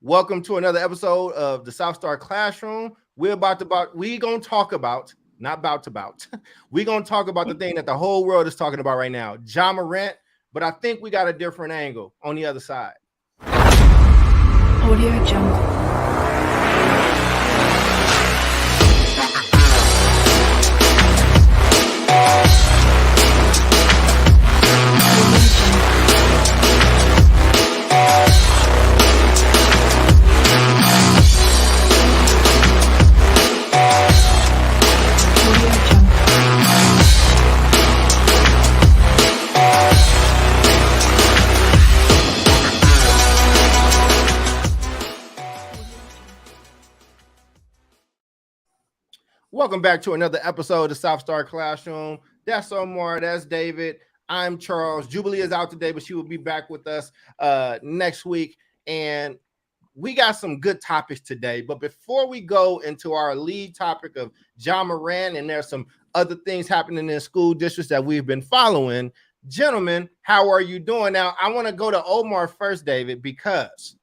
Welcome to another episode of the South Star Classroom. We gonna talk about, not about to about. We're gonna talk about the thing that the whole world is talking about right now, Ja Morant. But I think we got a different angle on the other side. Audio Jungle. Welcome back to another episode of the South Star Classroom. That's Omar. That's David. I'm Charles. Jubilee is out today, but she will be back with us next week. And we got some good topics today. But before we go into our lead topic of Ja Morant, and there's some other things happening in school districts that we've been following, gentlemen, how are you doing? Now, I want to go to Omar first, David, because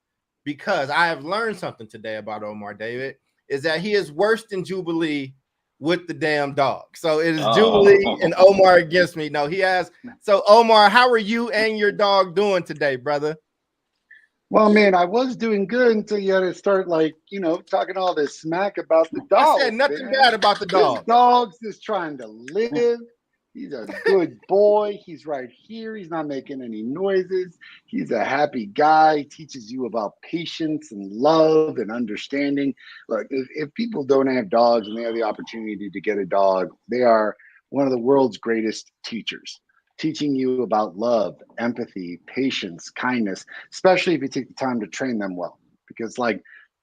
I have learned something today about Omar, David, is that he is worse than Jubilee with the damn dog. So it is Jubilee and Omar against me. No, he has. So Omar, how are you and your dog doing today, brother? Well, man, I was doing good until you had to start, talking all this smack about the dog. I said nothing bad about the dog. This dog's just trying to live. He's a good boy. He's right here. He's not making any noises. He's a happy guy. He teaches you about patience and love and understanding. Look, if people don't have dogs and they have the opportunity to get a dog, they are one of the world's greatest teachers, teaching you about love, empathy, patience, kindness, especially if you take the time to train them well. Because,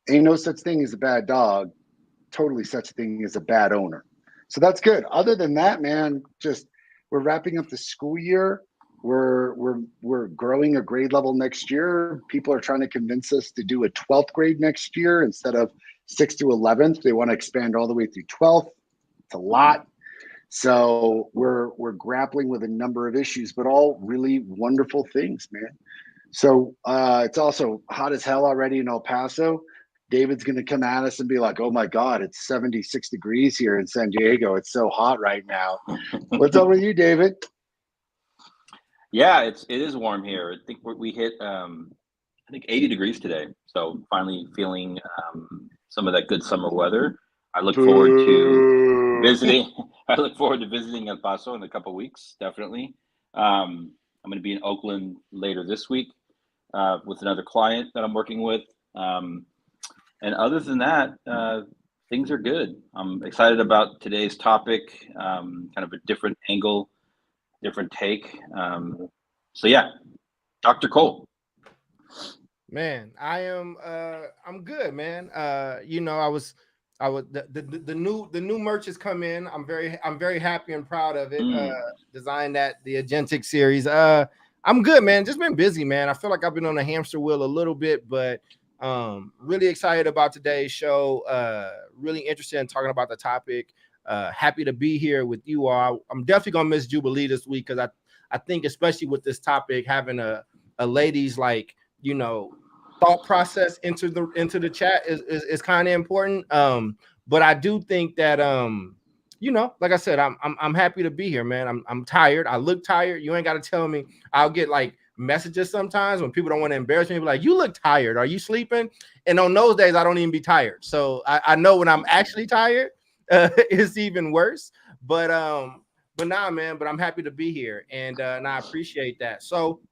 ain't no such thing as a bad dog, totally such a thing as a bad owner. So that's good. Other than that, man, we're wrapping up the school year. We're growing a grade level next year. People are trying to convince us to do a 12th grade next year instead of 6th to 11th. They want to expand all the way through 12th. It's a lot. So we're grappling with a number of issues, but all really wonderful things, man. So it's also hot as hell already in El Paso. David's going to come at us and be like, oh my God, it's 76 degrees here in San Diego. It's so hot right now. What's up with you, David? Yeah, it is warm here. I think we hit 80 degrees today. So finally feeling some of that good summer weather. I look forward to visiting. I look forward to visiting El Paso in a couple of weeks, definitely. I'm going to be in Oakland later this week with another client that I'm working with. And other than that, things are good. I'm excited about today's topic, kind of a different angle, different take. So yeah, Dr. Cole. Man, I'm good, man. The new merch has come in. I'm very happy and proud of it. Designed the Agentic series. I'm good, man. Just been busy, man. I feel like I've been on a hamster wheel a little bit, but really excited about today's show. Really interested in talking about the topic. Happy to be here with you all. I'm definitely gonna miss Jubilee this week because I think especially with this topic, having a lady's thought process into the chat is kind of important. But I do think that like I said, I'm happy to be here, man. I'm tired. I look tired. You ain't got to tell me. I'll get messages sometimes when people don't want to embarrass me, be like, you look tired, are you sleeping? And on those days I don't even be tired, so I know when I'm actually tired, it's even worse. But nah, man, but I'm happy to be here, and I appreciate that. So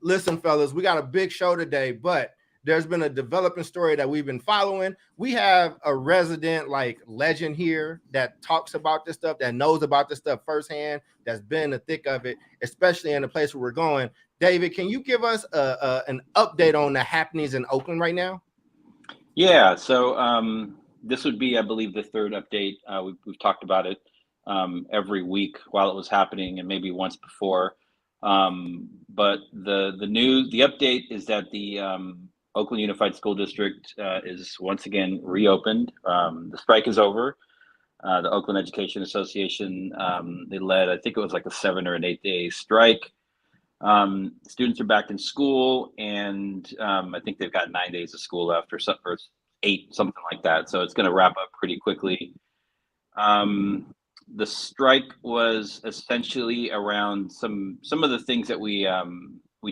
listen, fellas, we got a big show today, but there's been a developing story that we've been following. We have a resident legend here that talks about this stuff, that knows about this stuff firsthand, that's been in the thick of it, especially in the place where we're going. David, can you give us an update on the happenings in Oakland right now? Yeah, so this would be, I believe, the third update. We've talked about it every week while it was happening, and maybe once before. But the update is that the Oakland Unified School District is once again reopened. The strike is over. The Oakland Education Association, they led, I think it was a 7 or an 8 day strike. Students are back in school, and I think they've got 9 days of school left, or 8, something like that. So it's going to wrap up pretty quickly. The strike was essentially around some of the things that we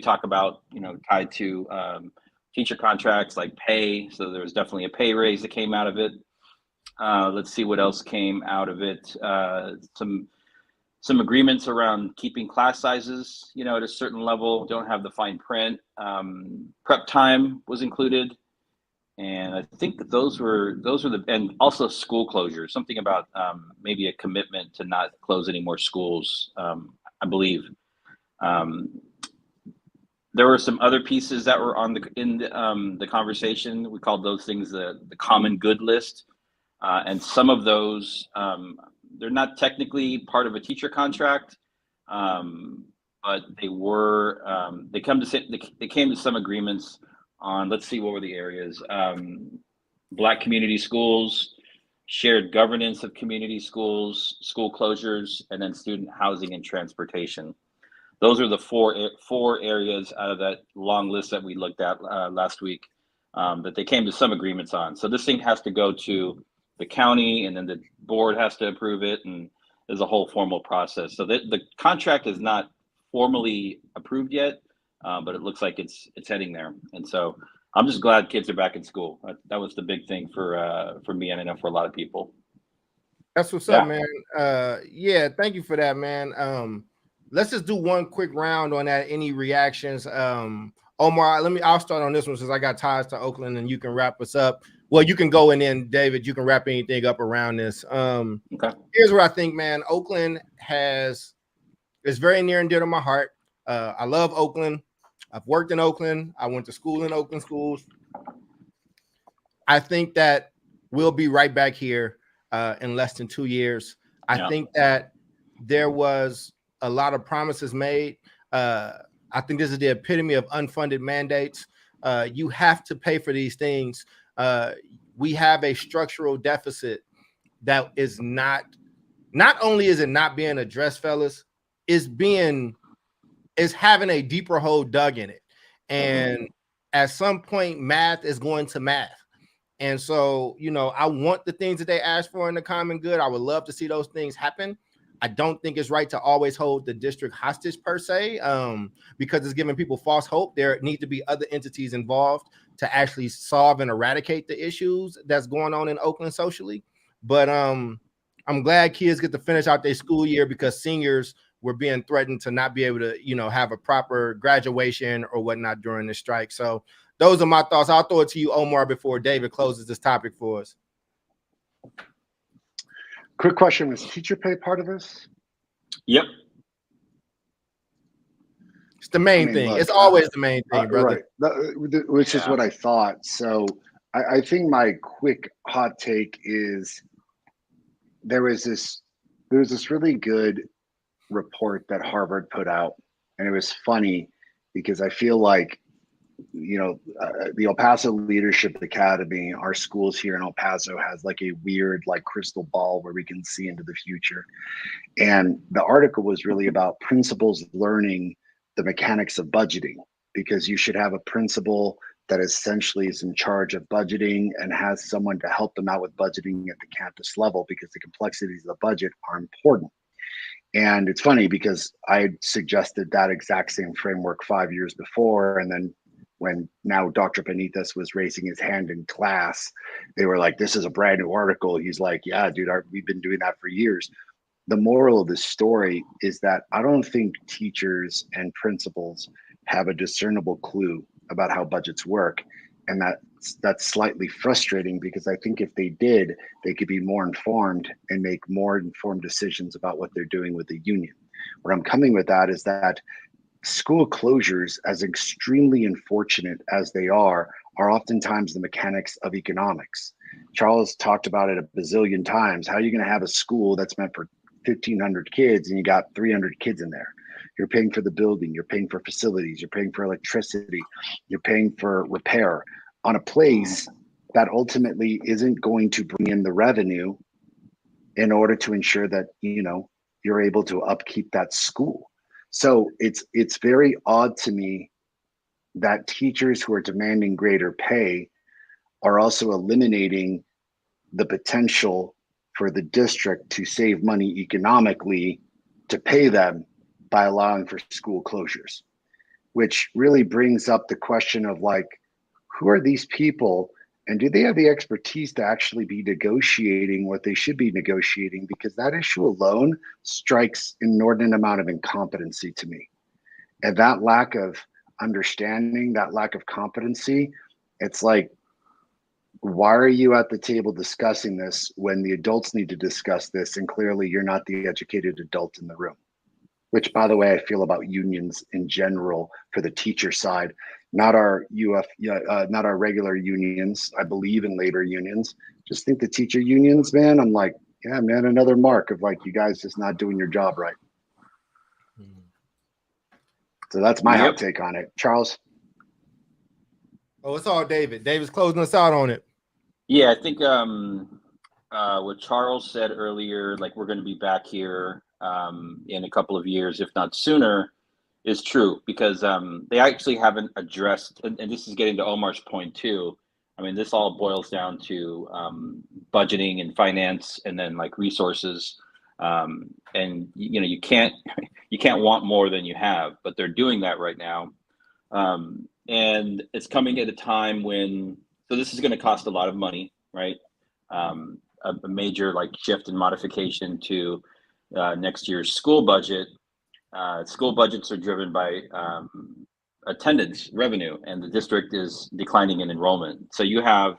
talk about, tied to teacher contracts, like pay. So there was definitely a pay raise that came out of it. Let's see what else came out of it. Some agreements around keeping class sizes, at a certain level. Don't have the fine print. Prep time was included, and I think that those were and also school closures. Something about maybe a commitment to not close any more schools. I believe. There were some other pieces that were in the conversation. We called those things the common good list, and some of those they're not technically part of a teacher contract, but they were. They came to some agreements on. Let's see, what were the areas? Black community schools, shared governance of community schools, school closures, and then student housing and transportation. Those are the four areas out of that long list that we looked at last week that they came to some agreements on. So this thing has to go to the county, and then the board has to approve it, and there's a whole formal process. So the contract is not formally approved yet, but it looks like it's heading there. And so I'm just glad kids are back in school. That was the big thing for me, and I know for a lot of people. That's what's up, man. Yeah, thank you for that, man. Let's just do one quick round on that. Any reactions? Omar, I'll start on this one since I got ties to Oakland, and you can wrap us up. Well, you can go, and then David, you can wrap anything up around this. Okay. Here's what I think, man. Oakland is very near and dear to my heart. I love Oakland. I've worked in Oakland. I went to school in Oakland schools. I think that we'll be right back here in less than 2 years. I think that there was a lot of promises made. I think this is the epitome of unfunded mandates. You have to pay for these things. We have a structural deficit that is not only is it not being addressed, fellas, is having a deeper hole dug in it. And at some point, math is going to math. And so, I want the things that they asked for in the common good. I would love to see those things happen. I don't think it's right to always hold the district hostage per se, because it's giving people false hope. There need to be other entities involved to actually solve and eradicate the issues that's going on in Oakland socially. But I'm glad kids get to finish out their school year, because seniors were being threatened to not be able to, have a proper graduation or whatnot during the strike. So those are my thoughts. I'll throw it to you, Omar, before David closes this topic for us. Quick question: was teacher pay part of this? Yep. It's the main thing. Look, it's always the main thing, brother. Right. Which is what I thought. So I think my quick hot take is there was this really good report that Harvard put out, and it was funny because I feel like the El Paso Leadership Academy, our schools here in El Paso, has like a weird crystal ball where we can see into the future. And the article was really about principals learning the mechanics of budgeting, because you should have a principal that essentially is in charge of budgeting and has someone to help them out with budgeting at the campus level, because the complexities of the budget are important. And it's funny because I had suggested that exact same framework 5 years before, and then when now Dr. Benitez was raising his hand in class, they were like, this is a brand new article. He's like, yeah, dude, we've been doing that for years. The moral of this story is that I don't think teachers and principals have a discernible clue about how budgets work. And that's slightly frustrating, because I think if they did, they could be more informed and make more informed decisions about what they're doing with the union. Where I'm coming with that is that school closures, as extremely unfortunate as they are oftentimes the mechanics of economics. Charles talked about it a bazillion times. How are you going to have a school that's meant for 1,500 kids and you got 300 kids in there? You're paying for the building, you're paying for facilities, you're paying for electricity, you're paying for repair on a place that ultimately isn't going to bring in the revenue in order to ensure that, you're able to upkeep that school. So it's very odd to me that teachers who are demanding greater pay are also eliminating the potential for the district to save money economically to pay them by allowing for school closures, which really brings up the question of like, who are these people and do they have the expertise to actually be negotiating what they should be negotiating? Because that issue alone strikes an inordinate amount of incompetency to me. And that lack of understanding, that lack of competency, it's like, why are you at the table discussing this when the adults need to discuss this? And clearly you're not the educated adult in the room, which by the way, I feel about unions in general for the teacher side, not our not our regular unions. I believe in labor unions. Just think the teacher unions, man. I'm like, yeah, man, another mark of like, you guys just not doing your job right. So that's my hot take on it. Charles? Oh, it's all David. David's closing us out on it. Yeah, I think what Charles said earlier, like we're going to be back here in a couple of years, if not sooner, is true because they actually haven't addressed, and this is getting to Omar's point too. I mean, this all boils down to budgeting and finance, and then like resources. And you know, you can't want more than you have, but they're doing that right now. And it's coming at a time when, so this is going to cost a lot of money, right? A major like shift and modification to next year's school budget. School budgets are driven by attendance revenue, and the district is declining in enrollment. So you have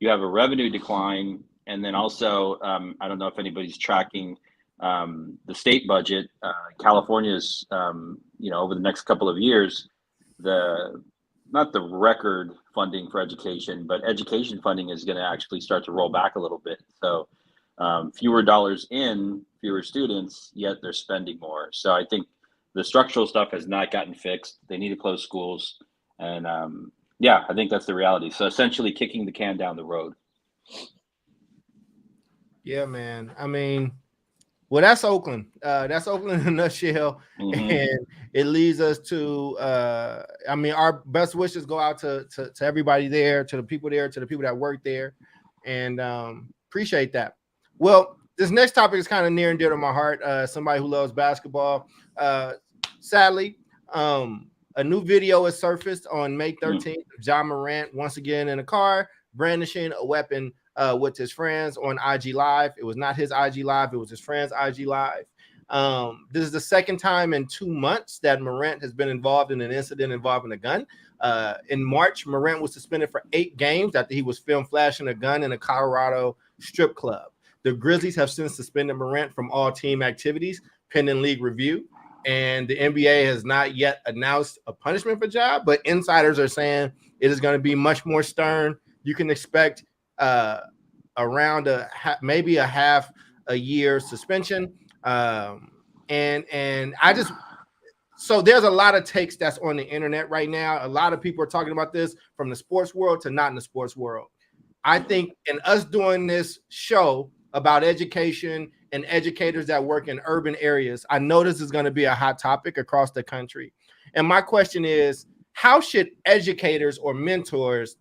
a revenue decline, and then also I don't know if anybody's tracking the state budget. California's over the next couple of years, not the record funding for education, but education funding is going to actually start to roll back a little bit. So fewer dollars in, fewer students, yet they're spending more. So I think the structural stuff has not gotten fixed. They need to close schools. And I think that's the reality. So essentially kicking the can down the road. Yeah, man. I mean, well, that's Oakland. That's Oakland in a nutshell. Mm-hmm. And it leads us to, our best wishes go out to everybody there, to the people there, to the people that work there. And appreciate that. Well, this next topic is kind of near and dear to my heart. Somebody who loves basketball. Sadly, a new video is surfaced on May 13th. Ja Morant once again in a car, brandishing a weapon with his friends on IG Live. It was not his IG Live. It was his friend's IG Live. This is the second time in 2 months that Morant has been involved in an incident involving a gun. In March, Morant was suspended for 8 games after he was filmed flashing a gun in a Colorado strip club. The Grizzlies have since suspended Morant from all team activities pending league review. And the NBA has not yet announced a punishment for Ja, but insiders are saying it is going to be much more stern. You can expect around maybe a half a year suspension. And I just, so there's a lot of takes that's on the internet right now. A lot of people are talking about this from the sports world to not in the sports world. I think in us doing this show about education and educators that work in urban areas, I know this is going to be a hot topic across the country. And my question is, how should educators or mentors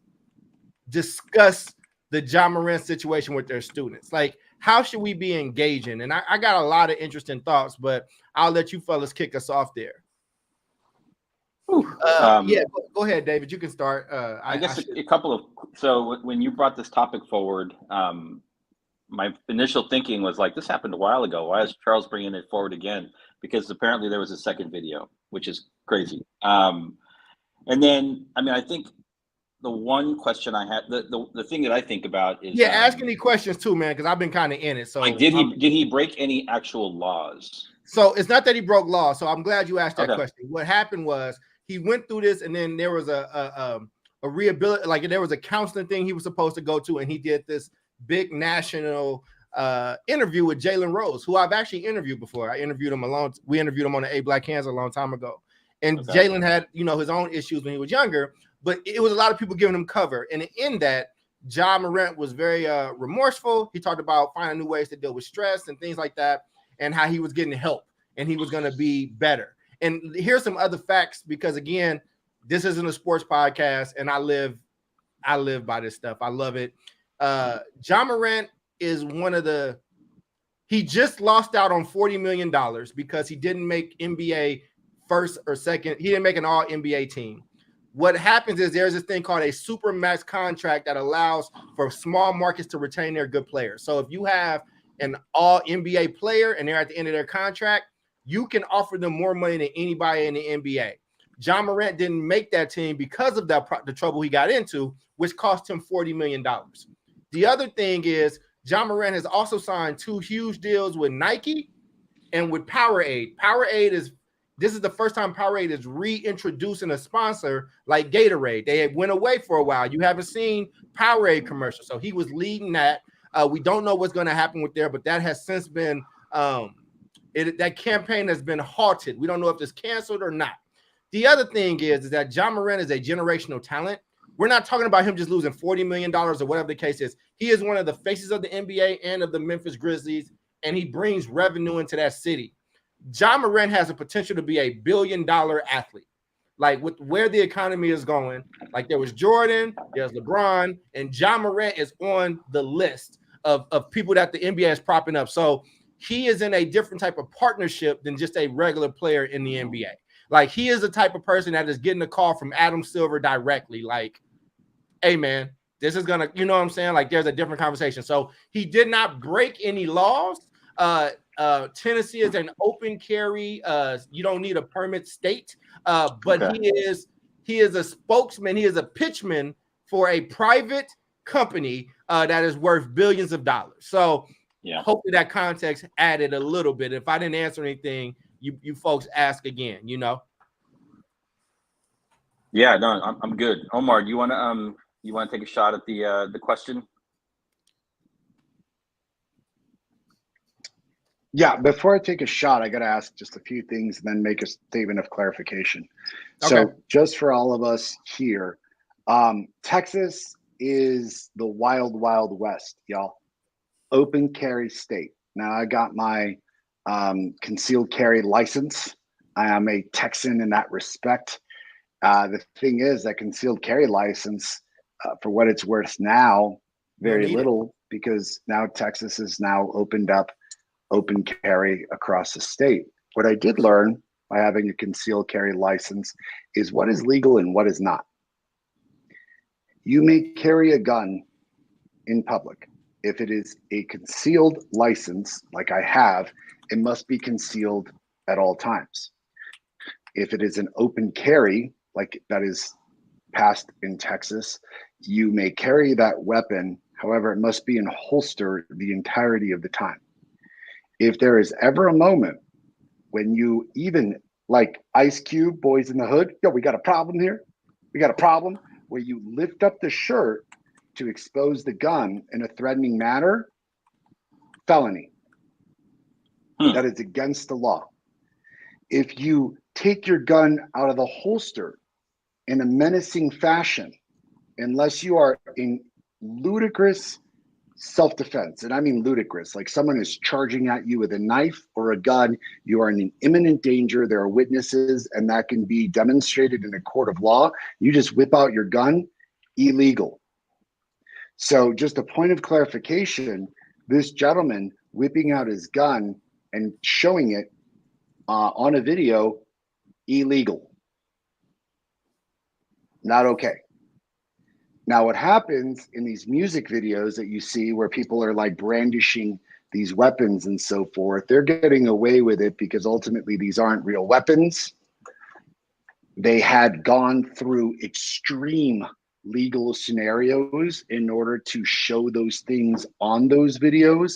discuss the Ja Morant situation with their students? Like, how should we be engaging? And I got a lot of interesting thoughts, but I'll let you fellas kick us off there. Go ahead, David. You can start. I guess a couple of, so when you brought this topic forward, my initial thinking was like, this happened a while ago. Why is Charles bringing it forward again? Because apparently there was a second video, which is crazy. And then, I think the one question I had, the thing that I think about is ask any questions too, man, because I've been kind of in it. So like, did he break any actual laws? So it's not that he broke laws. So I'm glad you asked that question. What happened was he went through this, and then there was a rehabilitation, like there was a counseling thing he was supposed to go to, and he did this big national interview with Jalen Rose, who I've actually interviewed before. We interviewed him on the A Black Hands a long time ago. And Jalen had, his own issues when he was younger, but it was a lot of people giving him cover. And in that, Ja Morant was very remorseful. He talked about finding new ways to deal with stress and things like that, and how he was getting help and he was going to be better. And here's some other facts, because again, this isn't a sports podcast, and I live by this stuff. I love it. Ja Morant is he just lost out on $40 million because he didn't make NBA first or second. He didn't make an all NBA team. What happens is there's this thing called a super max contract that allows for small markets to retain their good players. So if you have an all NBA player and they're at the end of their contract, you can offer them more money than anybody in the NBA. Ja Morant didn't make that team because of the trouble he got into, which cost him $40 million. The other thing is Ja Morant has also signed 2 huge deals with Nike and with Powerade. This is the first time Powerade is reintroducing a sponsor like Gatorade. They went away for a while. You haven't seen Powerade commercials. So he was leading that. We don't know what's going to happen with there, but that has since been that campaign has been halted. We don't know if it's canceled or not. The other thing is that Ja Morant is a generational talent. We're not talking about him just losing $40 million or whatever the case is. He is one of the faces of the NBA and of the Memphis Grizzlies, and he brings revenue into that city. Ja Morant has a potential to be a billion-dollar athlete. Like with where the economy is going, like there was Jordan, there's LeBron, and Ja Morant is on the list of people that the NBA is propping up. So he is in a different type of partnership than just a regular player in the NBA. Like he is the type of person that is getting a call from Adam Silver directly. Like, hey man, this is gonna, you know what I'm saying? Like there's a different conversation. So he did not break any laws. Tennessee is an open carry. You don't need a permit state. But okay. He is a spokesman. He is a pitchman for a private company that is worth billions of dollars. So yeah, hopefully that context added a little bit. If I didn't answer anything, you folks ask again, you know? Yeah, no, I'm good. Omar, do you want to take a shot at the question? Yeah, before I take a shot, I got to ask just a few things and then make a statement of clarification. Okay. So just for all of us here, Texas is the wild, wild west, y'all. Open carry state. Now I got my concealed carry license. I am a Texan in that respect. The thing is that concealed carry license, for what it's worth now, very little, because now Texas has now opened up open carry across the state. What I did learn by having a concealed carry license is what is legal and what is not. You may carry a gun in public. If it is a concealed license, like I have, it must be concealed at all times. If it is an open carry, like that is passed in Texas, you may carry that weapon. However, it must be in holster the entirety of the time. If there is ever a moment when you even like Ice Cube, Boys in the Hood, yo, we got a problem here. We got a problem where you lift up the shirt to expose the gun in a threatening manner, felony. That is against the law. If you take your gun out of the holster in a menacing fashion, unless you are in ludicrous self-defense, and I mean ludicrous, like someone is charging at you with a knife or a gun, you are in imminent danger, there are witnesses, and that can be demonstrated in a court of law. You just whip out your gun, illegal. So just a point of clarification, this gentleman whipping out his gun and showing it on a video, illegal. Not okay. Now, what happens in these music videos that you see where people are like brandishing these weapons and so forth, they're getting away with it because ultimately these aren't real weapons. They had gone through extreme legal scenarios in order to show those things on those videos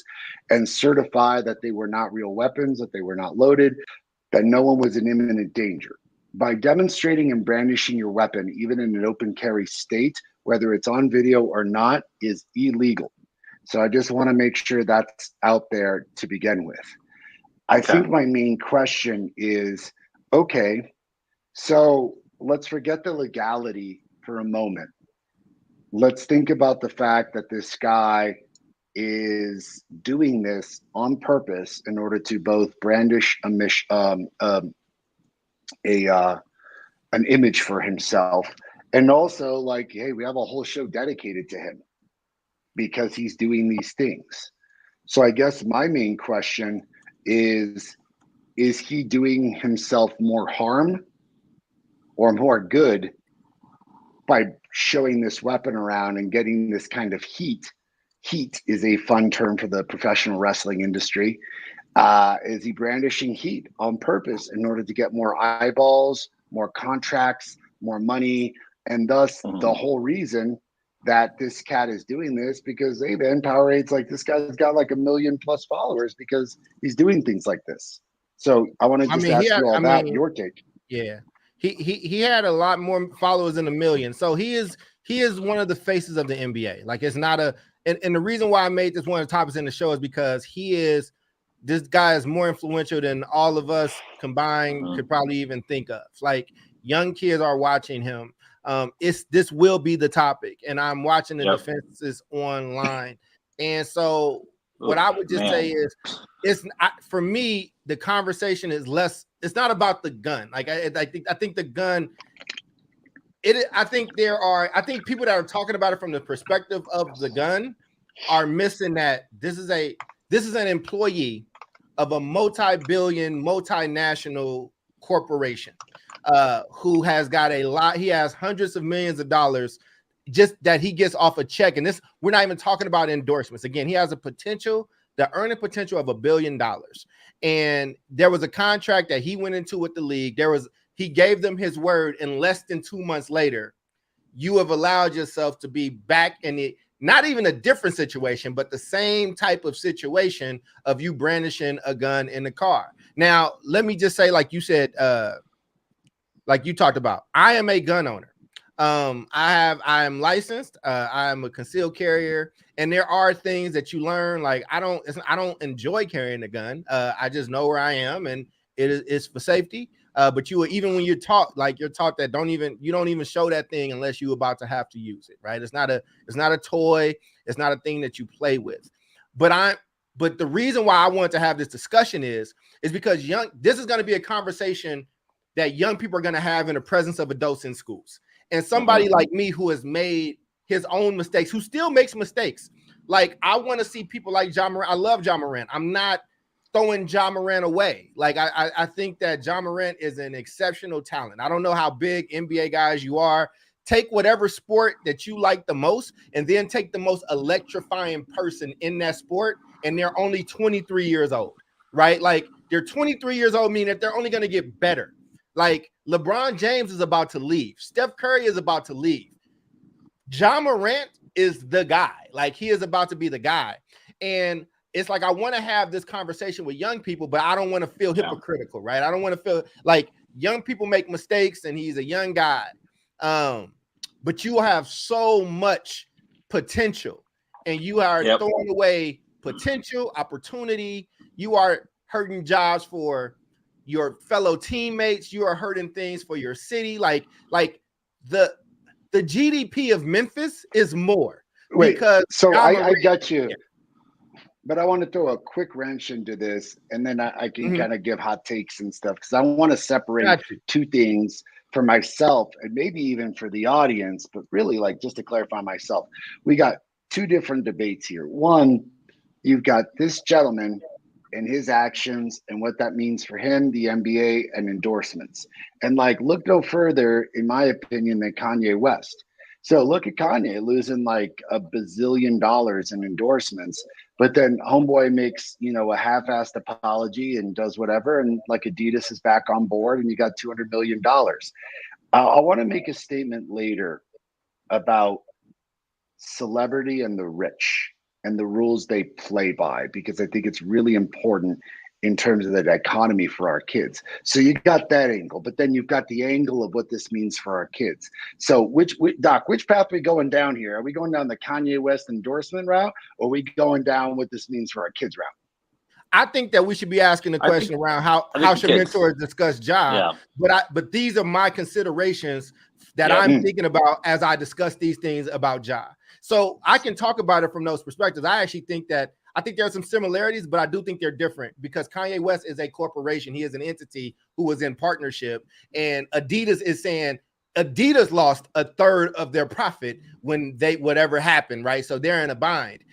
and certify that they were not real weapons, that they were not loaded, that no one was in imminent danger. By demonstrating and brandishing your weapon, even in an open carry state, whether it's on video or not, is illegal. So I just want to make sure that's out there to begin with. I think my main question is, okay, so let's forget the legality for a moment. Let's think about the fact that this guy is doing this on purpose in order to both brandish an image for himself. And also, like, hey, we have a whole show dedicated to him because he's doing these things. So I guess my main question is he doing himself more harm or more good by showing this weapon around and getting this kind of heat? Heat is a fun term for the professional wrestling industry. Is he brandishing heat on purpose in order to get more eyeballs, more contracts, more money, and thus the whole reason that this cat is doing this? Because, hey man, Powerade's like, this guy's got like 1 million plus followers because he's doing things like this. So I want to just ask you all that, your take. Yeah, he had a lot more followers than 1 million. So he is one of the faces of the NBA. Like, it's not a, and the reason why I made this one of the topics in the show is because this guy is more influential than all of us combined could probably even think of. Like, young kids are watching him. This will be the topic, and I'm watching the defenses online. And so what I would just say is, for me, the conversation is less. It's not about the gun. Like, I think the gun. I think people that are talking about it from the perspective of the gun are missing that this is an employee of a multi-billion, multinational corporation who has got a lot. He has hundreds of millions of dollars just that he gets off a check. And this, we're not even talking about endorsements. Again, he has the earning potential of $1 billion. And there was a contract that he went into with the league. He gave them his word, and less than 2 months later, you have allowed yourself to be back in it. Not even a different situation, but the same type of situation of you brandishing a gun in the car. Now, let me just say, like you said, like you talked about, I am a gun owner. I am licensed. I am a concealed carrier, and there are things that you learn. Like, I don't enjoy carrying a gun. I just know where I am, and it's for safety. But even when you're taught that you don't even show that thing unless you're about to have to use it, right? It's not a toy. It's not a thing that you play with. But the reason why I want to have this discussion is because this is going to be a conversation that young people are going to have in the presence of adults in schools. And somebody like me who has made his own mistakes, who still makes mistakes. Like, I want to see people like Ja Morant. I love Ja Morant. I'm not throwing Ja Morant away. Like, I think that Ja Morant is an exceptional talent. I don't know how big NBA guys you are. Take whatever sport that you like the most, and then take the most electrifying person in that sport, and they're only 23 years old, right? Like, they're 23 years old, meaning that they're only going to get better. Like, LeBron James is about to leave. Steph Curry is about to leave. Ja Morant is the guy. Like, he is about to be the guy. And it's like, I want to have this conversation with young people, but I don't want to feel hypocritical, right? I don't want to feel like young people make mistakes and he's a young guy. But you have so much potential, and you are throwing away potential, opportunity. You are hurting jobs for your fellow teammates. You are hurting things for your city. Like the GDP of Memphis is more. Because so I got you. Yeah. But I want to throw a quick wrench into this, and then I can kind of give hot takes and stuff, because I want to separate two things for myself and maybe even for the audience, but really, like, just to clarify myself, we got two different debates here. One, you've got this gentleman and his actions and what that means for him, the NBA, and endorsements. And, like, look no further, in my opinion, than Kanye West. So look at Kanye losing like $1 bazillion in endorsements, but then homeboy makes, a half-assed apology and does whatever, and like Adidas is back on board, and you got $200 million. I want to make a statement later about celebrity and the rich and the rules they play by, because I think it's really important in terms of the dichotomy for our kids. So you got that angle, but then you've got the angle of what this means for our kids. So which Doc, which path are we going down here? Are we going down the Kanye West endorsement route, or are we going down what this means for our kids route? I think that we should be asking the question around how should mentors discuss Ja, but these are my considerations that I'm thinking about as I discuss these things about Ja. So I can talk about it from those perspectives. I actually think that I think there are some similarities, but I do think they're different because Kanye West is a corporation. He is an entity who was in partnership, and Adidas is saying Adidas lost a third of their profit when they whatever happened, right? So they're in a bind.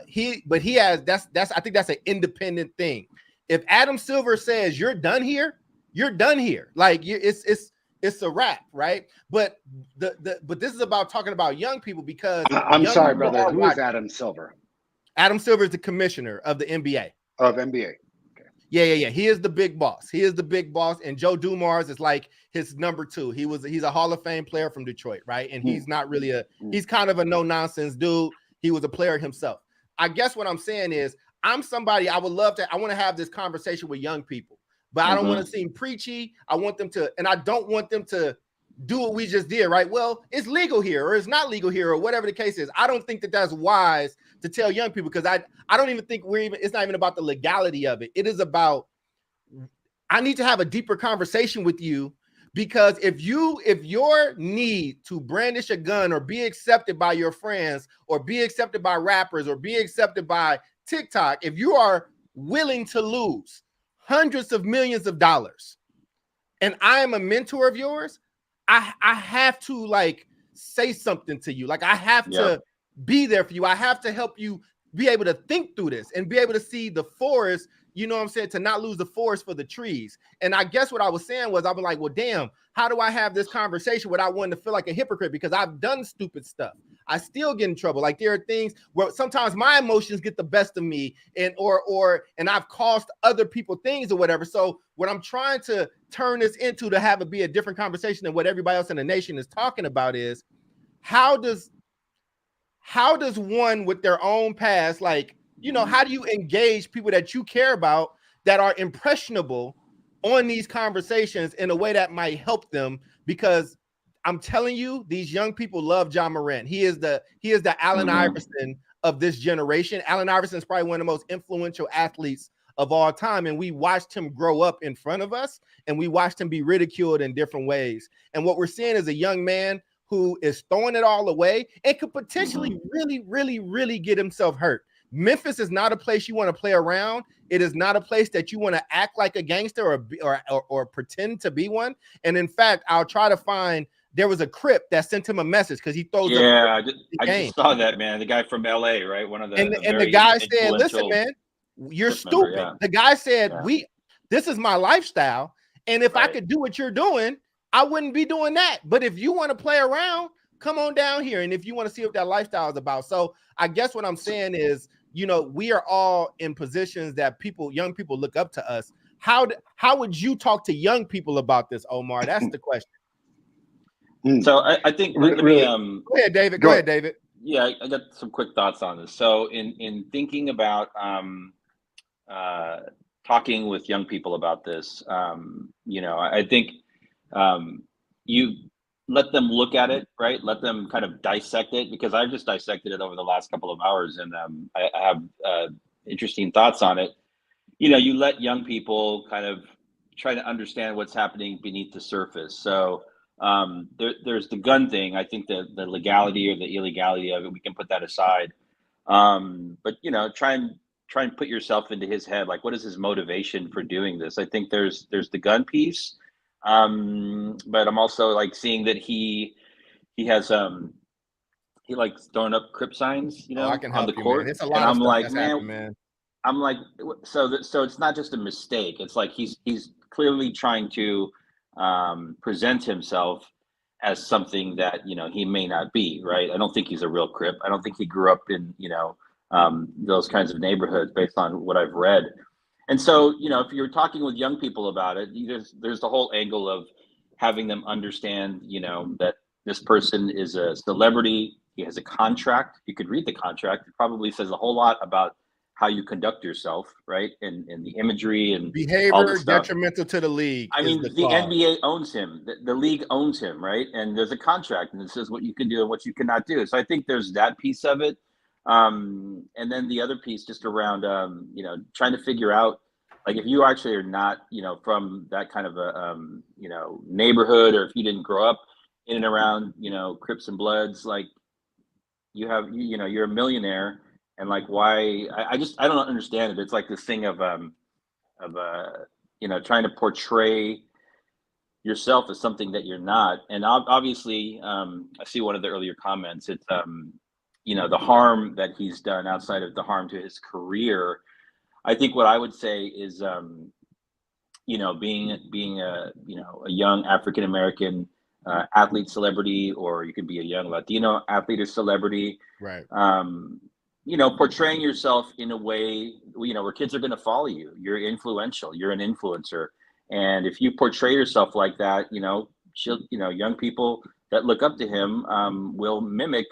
He has that's I think that's an independent thing. If Adam Silver says you're done here, you're done here. Like it's a wrap, right? But but this is about talking about young people because I'm young sorry, people brother. are Who is Adam Silver? Adam Silver is the commissioner of the NBA. Of NBA. Yeah. He is the big boss. He is the big boss, and Joe Dumars is like his number 2. He's a Hall of Fame player from Detroit, right? And he's not really he's kind of a no nonsense dude. He was a player himself. I guess what I'm saying is I'm somebody I want to have this conversation with young people, but I don't want to seem preachy. I want them to, and I don't want them to do what we just did, right? Well, it's legal here or it's not legal here or whatever the case is. I don't think that that's wise to tell young people because I don't even think it's not even about the legality of it. It is about, I need to have a deeper conversation with you because if your need to brandish a gun or be accepted by your friends or be accepted by rappers or be accepted by TikTok, if you are willing to lose hundreds of millions of dollars and I am a mentor of yours, I have to like say something to you. Like I have to be there for you. I have to help you be able to think through this and be able to see the forest, you know what I'm saying, to not lose the forest for the trees. And I guess what I was saying was I'm like, well, damn, how do I have this conversation without wanting to feel like a hypocrite? Because I've done stupid stuff. I still get in trouble. Like there are things where sometimes my emotions get the best of me and I've cost other people things or whatever. So what I'm trying to turn this into to have it be a different conversation than what everybody else in the nation is talking about is how does one with their own past, like, you know, how do you engage people that you care about that are impressionable on these conversations in a way that might help them? Because I'm telling you, these young people love Ja Morant. He is the Allen Iverson of this generation. Allen Iverson is probably one of the most influential athletes of all time. And we watched him grow up in front of us and we watched him be ridiculed in different ways. And what we're seeing is a young man who is throwing it all away and could potentially really get himself hurt. Memphis is not a place you want to play around. It is not a place that you want to act like a gangster or pretend to be one. And in fact, I'll try to find, there was a Crip that sent him a message because he throws up. Yeah, I just saw that, man. The guy from LA, right? One of the and the guy said, "Listen, man, you're stupid." Yeah. The guy said, "This is my lifestyle, and if I could do what you're doing, I wouldn't be doing that. But if you want to play around, come on down here, and if you want to see what that lifestyle is about." So I guess what I'm saying is, you know, we are all in positions that young people look up to us. How would you talk to young people about this, Omar? That's the question. So I think let me go ahead, David. Go ahead, David. Yeah, I got some quick thoughts on this. So in thinking about talking with young people about this, you know, I think you let them look at it, right? Let them kind of dissect it, because I've just dissected it over the last couple of hours, and I have interesting thoughts on it. You know, you let young people kind of try to understand what's happening beneath the surface. So there's the gun thing. I think the legality or the illegality of it, we can put that aside. But you know, try and put yourself into his head. Like, what is his motivation for doing this? I think there's the gun piece. But I'm also like seeing that he has he likes throwing up Crip signs, you know, on the court. Man. It's a lot of I'm stuff like, that's man, happened, man. I'm like, so it's not just a mistake. It's like he's clearly trying to present himself as something that, you know, he may not be, right? I don't think he's a real Crip. I don't think he grew up in, you know, those kinds of neighborhoods based on what I've read. And so, you know, if you're talking with young people about it, there's the whole angle of having them understand, you know, that this person is a celebrity. He has a contract. You could read the contract. It probably says a whole lot about how you conduct yourself, right? And the imagery and behavior detrimental to the league. I mean, the NBA owns him. The league owns him, right? And there's a contract, and it says what you can do and what you cannot do. So I think there's that piece of it. And then the other piece just around, you know, trying to figure out, like, if you actually are not, you know, from that kind of a, you know, neighborhood, or if you didn't grow up in and around, you know, Crips and Bloods, like, you have, you know, you're a millionaire and like why I don't understand it. It's like this thing of trying to portray yourself as something that you're not. And obviously, I see one of the earlier comments. It's the harm that he's done outside of the harm to his career. I think what I would say is being a young African American athlete celebrity, or you could be a young Latino athlete or celebrity, right? Portraying yourself in a way where kids are going to follow you. You're influential, you're an influencer, and if you portray yourself like that, young people that look up to him will mimic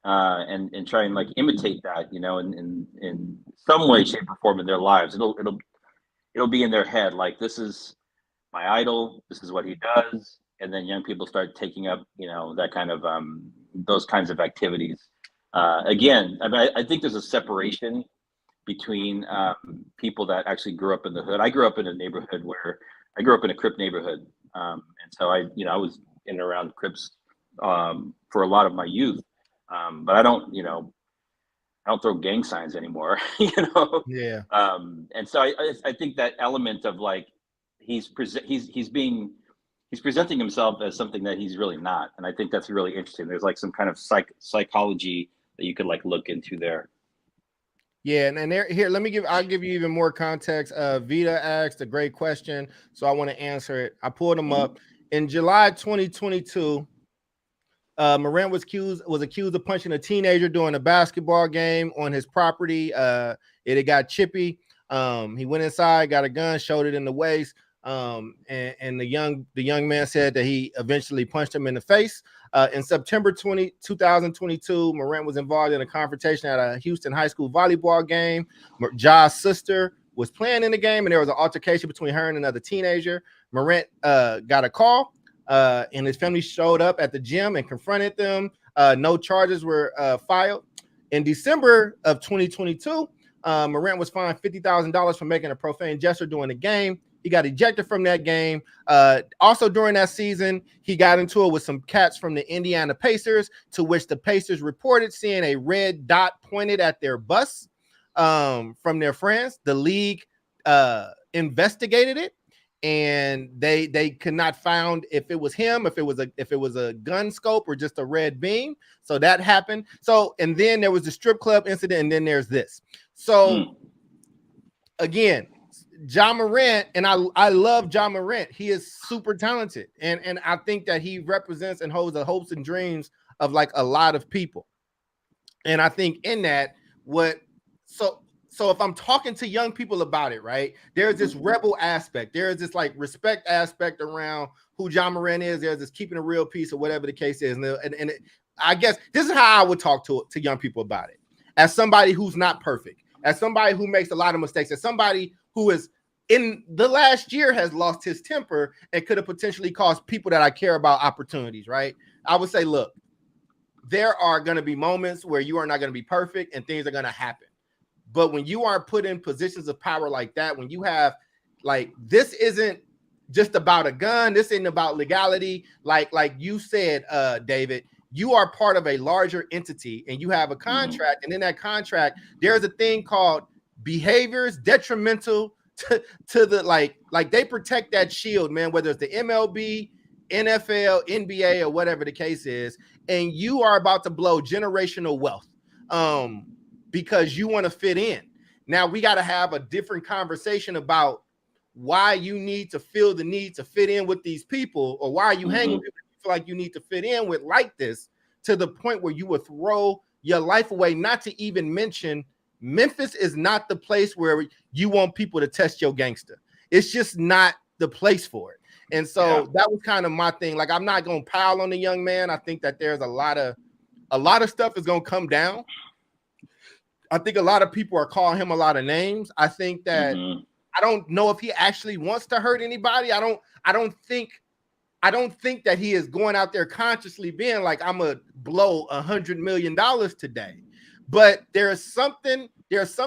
and try and like imitate that, in some way, shape, or form in their lives. It'll be in their head, like, this is my idol, this is what he does, and then young people start taking up that kind of those kinds of activities. Again, I think there's a separation between people that actually grew up in the hood. I grew up in a neighborhood where I grew up in a Crip neighborhood, and so I was in and around Crips for a lot of my youth, but I don't throw gang signs anymore, Yeah. And so I think that element of like he's presenting himself as something that he's really not, and I think that's really interesting. There's like some kind of psychology that you could like look into there. Yeah, and here, I'll give you even more context. Vita asked a great question, so I want to answer it. I pulled him up. In July 2022, Morant was accused of punching a teenager during a basketball game on his property. It got chippy. He went inside, got a gun, showed it in the waist. And the young man said that he eventually punched him in the face. In September 2022, Morant was involved in a confrontation at a Houston high school volleyball game. Ja's sister was playing in the game, and there was an altercation between her and another teenager. Morant got a call, and his family showed up at the gym and confronted them. No charges were filed. In December of 2022, Morant was fined $50,000 for making a profane gesture during the game. He got ejected from that game. Also during that season, he got into it with some cats from the Indiana Pacers, to which the Pacers reported seeing a red dot pointed at their bus from their friends. The league investigated it, and they could not find if it was him, if it was a gun scope or just a red beam. So that happened. So, and then there was the strip club incident, and then there's this. So again, Ja Morant, and I love Ja Morant. He is super talented, and I think that he represents and holds the hopes and dreams of like a lot of people. And I think in that, so if I'm talking to young people about it, right, there's this rebel aspect, there's this like respect aspect around who Ja Morant is. There's this keeping a real piece, or whatever the case is, and I guess this is how I would talk to young people about it, as somebody who's not perfect, as somebody who makes a lot of mistakes, as somebody who is in the last year has lost his temper and could have potentially cost people that I care about opportunities, right? I would say, look, there are going to be moments where you are not going to be perfect and things are going to happen. But when you are put in positions of power like that, when you have like, this isn't just about a gun, this isn't about legality. Like you said, David, you are part of a larger entity and you have a contract. And in that contract, there's a thing called behaviors detrimental to the like they protect that shield, man, whether it's the MLB, NFL, NBA, or whatever the case is, and you are about to blow generational wealth because you want to fit in. Now we got to have a different conversation about why you need to feel the need to fit in with these people, or why you hang with people you feel like you need to fit in with like this, to the point where you would throw your life away. Not to even mention, Memphis is not the place where you want people to test your gangster. It's just not the place for it. And so that was kind of my thing. Like, I'm not going to pile on the young man. I think that there's a lot of stuff is going to come down. I think a lot of people are calling him a lot of names. I think that I don't know if he actually wants to hurt anybody. I don't think that he is going out there consciously being like, I'm gonna blow $100 million today. But there's some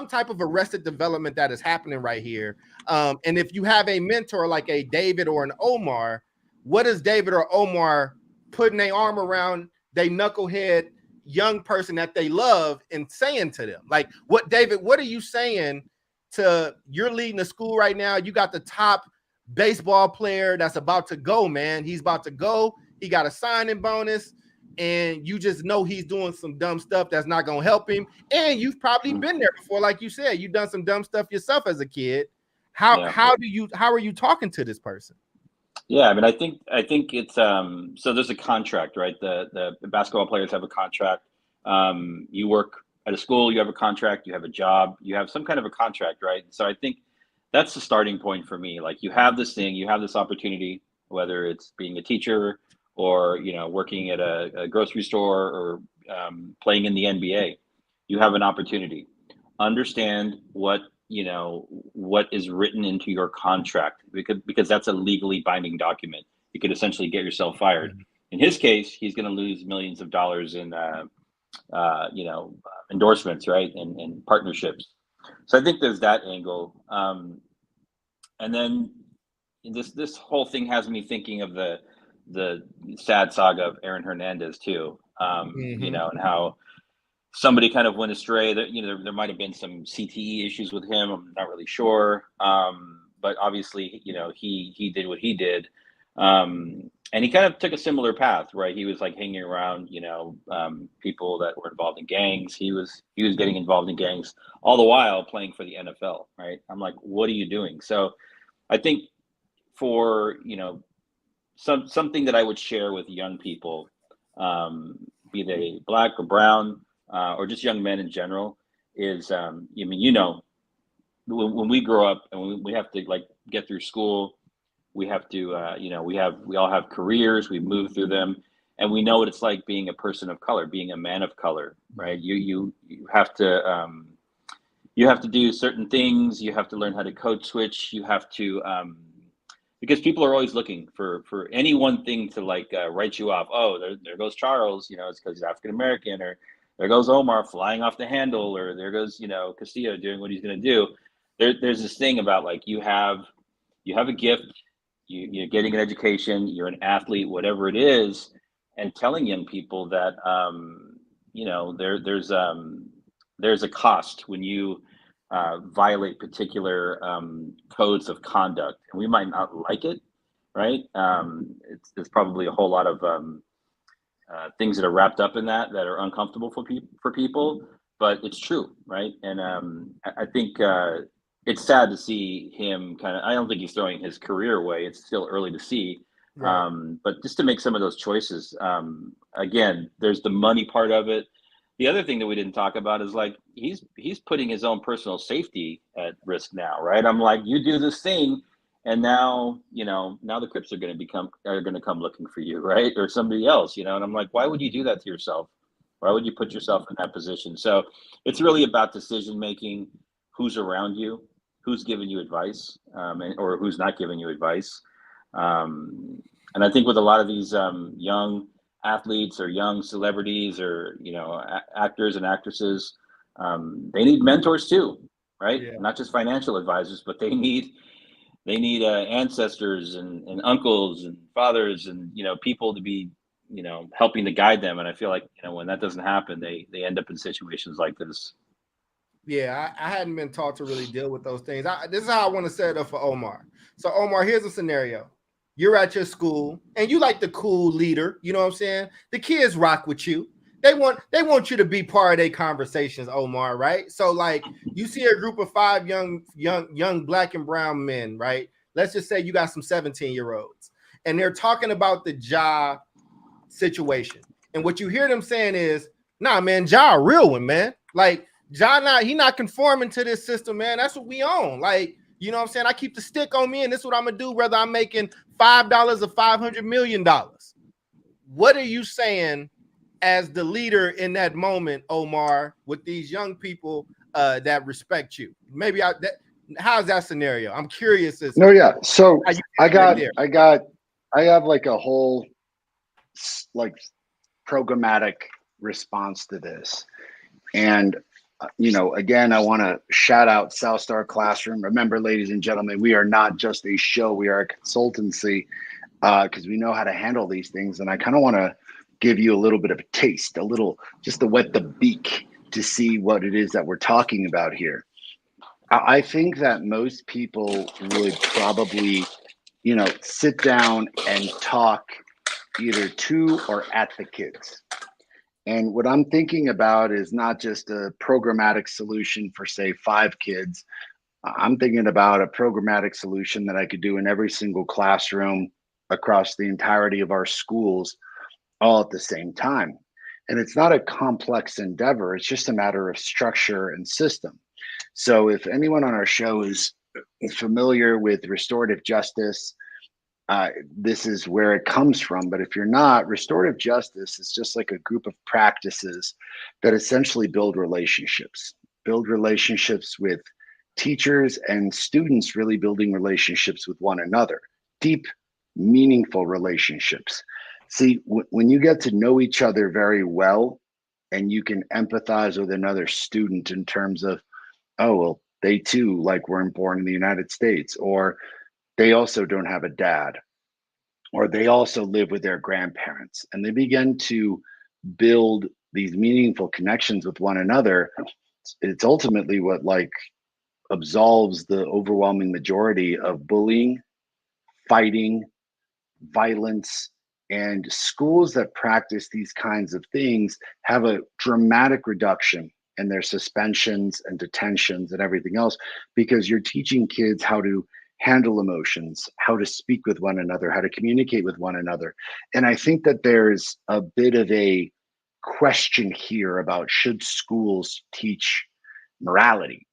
type of arrested development that is happening right here. And if you have a mentor like a David or an Omar, what is David or Omar putting their arm around they knucklehead, young person that they love and saying to them? Like, what, David, what are you saying to, you're leading the school right now, you got the top baseball player that's about to go, man. He's about to go. He got a signing bonus, and you just know he's doing some dumb stuff that's not going to help him. And you've probably been there before, like you said, you've done some dumb stuff yourself as a kid. How are you talking to this person? Yeah, I mean, I think it's so there's a contract, right? The basketball players have a contract. You work at a school, you have a contract, you have a job, you have some kind of a contract, right? So I think that's the starting point for me. Like, you have this thing, you have this opportunity, whether it's being a teacher or, you know, working at a grocery store or playing in the NBA. You have an opportunity. Understand what is written into your contract, because that's a legally binding document. You could essentially get yourself fired. In his case, he's going to lose millions of dollars in endorsements, right, and partnerships. So I think there's that angle. And then this whole thing has me thinking of the sad saga of Aaron Hernandez too. You know, and how somebody kind of went astray. That, you know, there might have been some CTE issues with him. I'm not really sure. But obviously, you know, he did what he did. And he kind of took a similar path, right? He was like hanging around, you know, people that were involved in gangs. He was getting involved in gangs all the while playing for the NFL, right? I'm like, what are you doing? So I think for, you know, something that I would share with young people, be they Black or brown, or just young men in general, is, I mean, you know, when we grow up and we have to like get through school, we have to, you know, we all have careers, we move through them, and we know what it's like being a person of color, being a man of color, right? You have to do certain things. You have to learn how to code switch. You have to, because people are always looking for any one thing to like write you off. Oh, there goes Charles, you know, it's because he's African American, or there goes Omar flying off the handle, or there goes, you know, Castillo doing what he's going to do. There's this thing about like you have a gift, you're getting an education, you're an athlete, whatever it is, and telling young people that you know, there's a cost when you violate particular codes of conduct, and we might not like it, right? There's probably a whole lot of things that are wrapped up in that are uncomfortable for people, but it's true, right? And I think it's sad to see him kind of, I don't think he's throwing his career away. It's still early to see. Right. But just to make some of those choices, again, there's the money part of it. The other thing that we didn't talk about is like, he's putting his own personal safety at risk now, right? I'm like, you do this thing, and now, you know, now the Crips are going to come looking for you, right? Or somebody else, you know? And I'm like, why would you do that to yourself? Why would you put yourself in that position? So it's really about decision-making, who's around you, who's giving you advice, or who's not giving you advice. And I think with a lot of these young athletes or young celebrities or, you know, actors and actresses, they need mentors too, right? Yeah. Not just financial advisors, but they need ancestors and uncles and fathers and, you know, people to be, you know, helping to guide them. And I feel like, you know, when that doesn't happen, they end up in situations like this. Yeah, I hadn't been taught to really deal with those things. This is how I want to set it up for Omar. So Omar, here's a scenario. You're at your school and you like the cool leader, you know what I'm saying? The kids rock with you. They want you to be part of their conversations, Omar, right? So like you see a group of 5 young Black and brown men, right? Let's just say you got some 17-year-olds and they're talking about the Ja situation. And what you hear them saying is, nah, man, Ja a real one, man. Like Ja he not conforming to this system, man. That's what we own. Like, you know what I'm saying? I keep the stick on me, and this is what I'm gonna do, whether I'm making $5 or $500 million. What are you saying as the leader in that moment, Omar, with these young people that respect you? Maybe how's that scenario? I'm curious. No, yeah. So I have like a whole like programmatic response to this, and you know, again, I want to shout out South Star Classroom. Remember, ladies and gentlemen, we are not just a show; we are a consultancy because we know how to handle these things. And I kind of want to give you a little bit of a taste, a little, just to wet the beak to see what it is that we're talking about here. I think that most people would probably, sit down and talk either to or at the kids. And what I'm thinking about is not just a programmatic solution for, say, 5 kids. I'm thinking about a programmatic solution that I could do in every single classroom across the entirety of our schools all at the same time. And it's not a complex endeavor, it's just a matter of structure and system. So if anyone on our show is familiar with restorative justice, this is where it comes from. But if you're not, restorative justice is just like a group of practices that essentially build relationships with teachers and students, really building relationships with one another, deep, meaningful relationships. See, when you get to know each other very well and you can empathize with another student in terms of, oh, well, they too, like, weren't born in the United States, or they also don't have a dad, or they also live with their grandparents, and they begin to build these meaningful connections with one another. It's ultimately what, like, absolves the overwhelming majority of bullying, fighting, violence. And schools that practice these kinds of things have a dramatic reduction in their suspensions and detentions and everything else, because you're teaching kids how to handle emotions, how to speak with one another, how to communicate with one another. And I think that there's a bit of a question here about, should schools teach morality?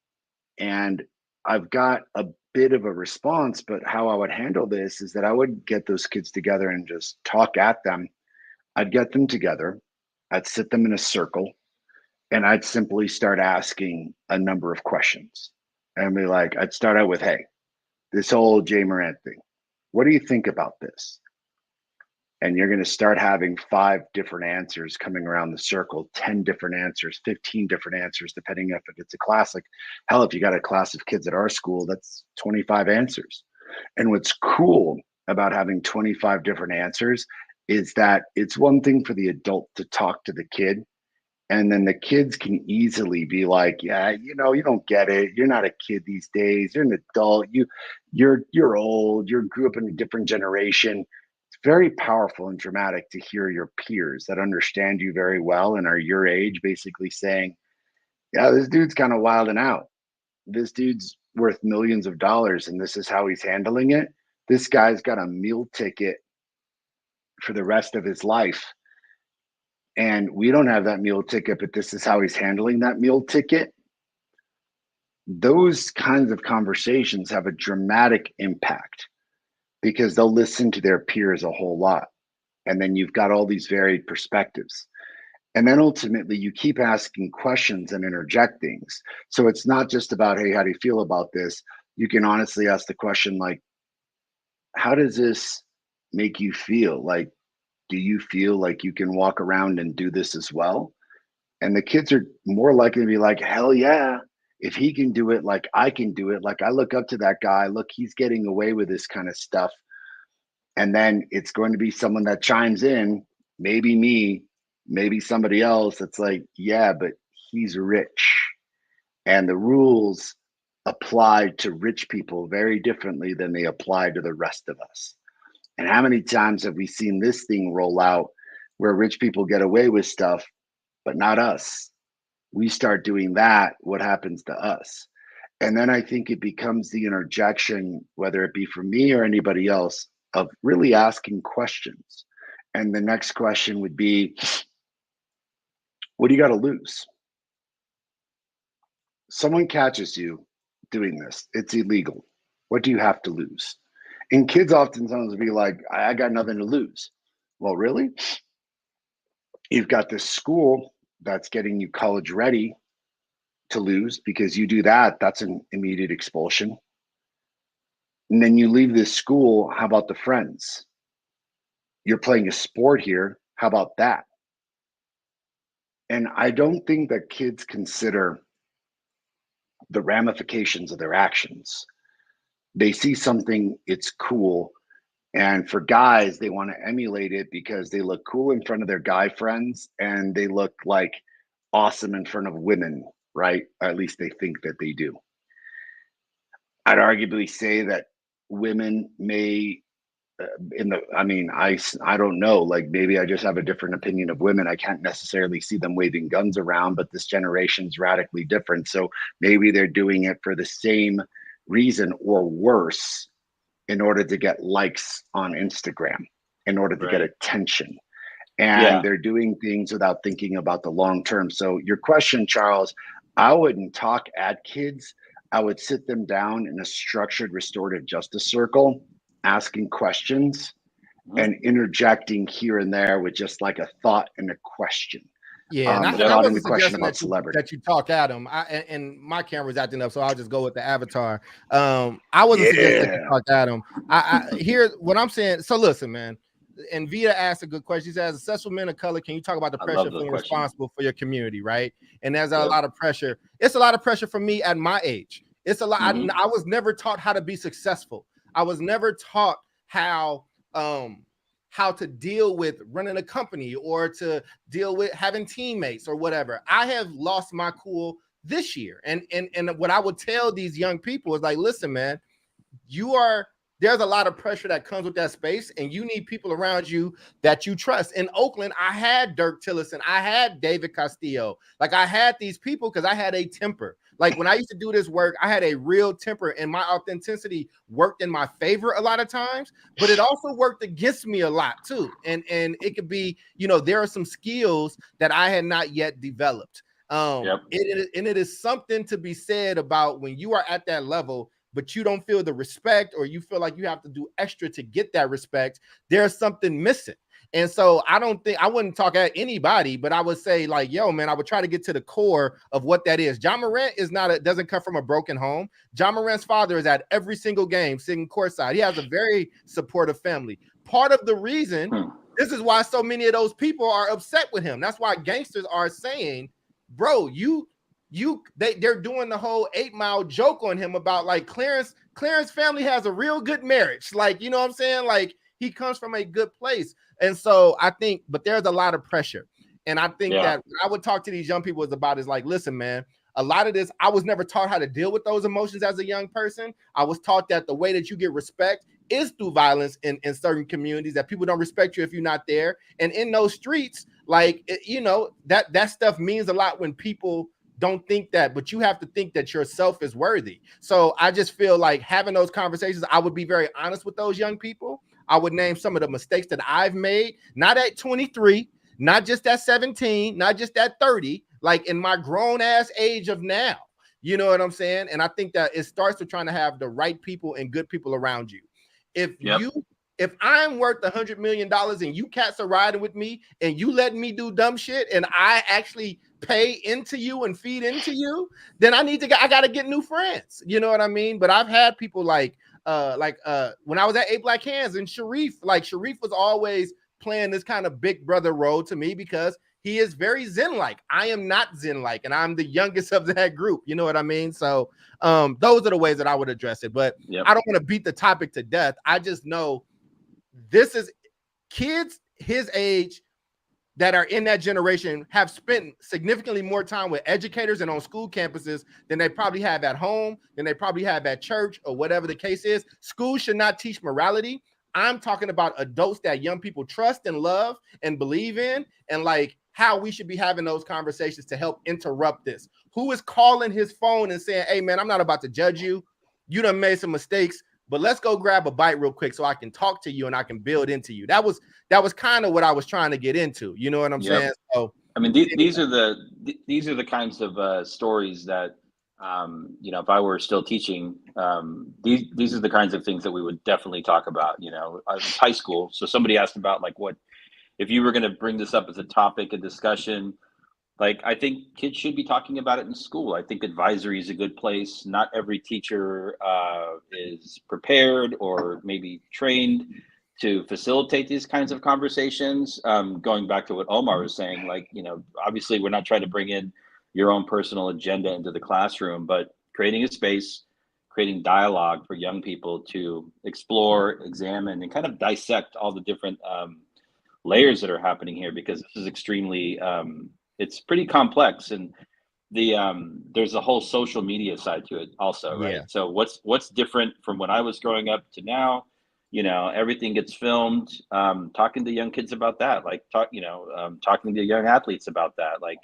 And I've got a bit of a response, but how I would handle this is that I would get those kids together and just talk at them. I'd get them together, I'd sit them in a circle, and I'd simply start asking a number of questions. And be like, I'd start out with, hey, this whole Ja Morant thing, what do you think about this? And you're going to start having 5 different answers coming around the circle, 10 different answers, 15 different answers, depending if it's a classic. Hell, if you got a class of kids at our school, that's 25 answers. And what's cool about having 25 different answers is that it's one thing for the adult to talk to the kid, and then the kids can easily be like, yeah, you don't get it, you're not a kid these days, you're an adult, you're old, you grew up in a different generation. It's very powerful and dramatic to hear your peers that understand you very well and are your age basically saying, yeah, this dude's kind of wilding out, this dude's worth millions of dollars and this is how he's handling it. This guy's got a meal ticket for the rest of his life, and we don't have that meal ticket, but this is how he's handling that meal ticket. Those kinds of conversations have a dramatic impact because they'll listen to their peers a whole lot. And then you've got all these varied perspectives. And then ultimately you keep asking questions and interject things. So it's not just about, hey, how do you feel about this? You can honestly ask the question like, how does this make you feel? Like, do you feel like you can walk around and do this as well? And the kids are more likely to be like, hell yeah, if he can do it, like I can do it. Like, I look up to that guy. Look, he's getting away with this kind of stuff. And then it's going to be someone that chimes in, maybe me, maybe somebody else that's like, yeah, but he's rich. And the rules apply to rich people very differently than they apply to the rest of us. And how many times have we seen this thing roll out where rich people get away with stuff, but not us? We start doing that, what happens to us? And then I think it becomes the interjection, whether it be from me or anybody else, of really asking questions. And the next question would be, what do you got to lose? Someone catches you doing this, it's illegal. What do you have to lose? And kids oftentimes will be like, I got nothing to lose. Well, really? You've got this school that's getting you college ready to lose, because you do that, that's an immediate expulsion. And then you leave this school, how about the friends? You're playing a sport here, how about that? And I don't think that kids consider the ramifications of their actions. They see something, it's cool, And for guys, they want to emulate it because they look cool in front of their guy friends and they look like awesome in front of women, right? Or at least they think that they do. I'd arguably say that women may I don't know, like maybe I just have a different opinion of women. I can't necessarily see them waving guns around, but this generation's radically different. So maybe they're doing it for the same reason or worse, in order to get likes on Instagram, in order to get attention. And they're doing things without thinking about the long term. So your question, Charles, I wouldn't talk at kids. I would sit them down in a structured restorative justice circle, asking questions and interjecting here and there with just like a thought and a question. Yeah, and I wasn't suggesting that you talk at him. And my camera's acting up, so I'll just go with the avatar. I wasn't suggesting that you talk at him. I hear what I'm saying. So listen, man. And Vita asked a good question. She says, "As successful men of color, can you talk about the pressure of being responsible for your community, right?" And there's a lot of pressure. It's a lot of pressure for me at my age. It's a lot. I was never taught how to be successful. I was never taught how to deal with running a company or to deal with having teammates or whatever. I have lost my cool this year. And what I would tell these young people is like, listen, man, there's a lot of pressure that comes with that space, and you need people around you that you trust. In Oakland, I had Dirk Tillison, I had David Castillo. Like I had these people because I had a temper. Like when I used to do this work, I had a real temper, and my authenticity worked in my favor a lot of times, but it also worked against me a lot too. And it could be, there are some skills that I had not yet developed. It is something to be said about when you are at that level, but you don't feel the respect, or you feel like you have to do extra to get that respect. There's something missing. And so I wouldn't talk at anybody, but I would say like, yo, man, I would try to get to the core of what that is. Ja Morant doesn't come from a broken home. Ja Morant's father is at every single game sitting courtside. He has a very supportive family. Part of the reason, this is why so many of those people are upset with him. That's why gangsters are saying, bro, they're doing the whole 8 Mile joke on him about like Clarence family has a real good marriage. Like, you know what I'm saying? Like he comes from a good place. And so I think, but there's a lot of pressure. And I think that what I would talk to these young people is like, listen, man, a lot of this, I was never taught how to deal with those emotions as a young person. I was taught that the way that you get respect is through violence in certain communities, that people don't respect you if you're not there. And in those streets, like, that stuff means a lot when people don't think that, but you have to think that yourself is worthy. So I just feel like having those conversations, I would be very honest with those young people. I would name some of the mistakes that I've made, not at 23, not just at 17, not just at 30, like in my grown ass age of now. You know what I'm saying? And I think that it starts with trying to have the right people and good people around you. If I'm worth $100 million and you cats are riding with me and you let me do dumb shit and I actually pay into you and feed into you, then I got to get new friends. You know what I mean? But I've had people like when I was at 8 Black Hands and Sharif was always playing this kind of big brother role to me because he is very Zen-like. I am not Zen-like, and I'm the youngest of that group. You know what I mean? So those are the ways that I would address it. But I don't want to beat the topic to death. I just know this is kids his age that are in that generation have spent significantly more time with educators and on school campuses than they probably have at home, than they probably have at church, or whatever the case is. School should not teach morality. I'm talking about adults that young people trust and love and believe in, and like how we should be having those conversations to help interrupt this. Who is calling his phone and saying, hey man, I'm not about to judge you. You done made some mistakes, but let's go grab a bite real quick so I can talk to you and I can build into you. That was kind of what I was trying to get into. You know what I'm saying? So I mean, these are the kinds of stories that if I were still teaching, these are the kinds of things that we would definitely talk about. High school. So somebody asked about like what if you were going to bring this up as a topic of discussion. Like, I think kids should be talking about it in school. I think advisory is a good place. Not every teacher is prepared or maybe trained to facilitate these kinds of conversations. Going back to what Omar was saying, like, obviously we're not trying to bring in your own personal agenda into the classroom, but creating a space, creating dialogue for young people to explore, examine, and kind of dissect all the different layers that are happening here, because this is extremely it's pretty complex. And there's a whole social media side to it also, right? Yeah. So what's different from when I was growing up to now? Everything gets filmed. Talking to young kids about that, like talking to young athletes about that, like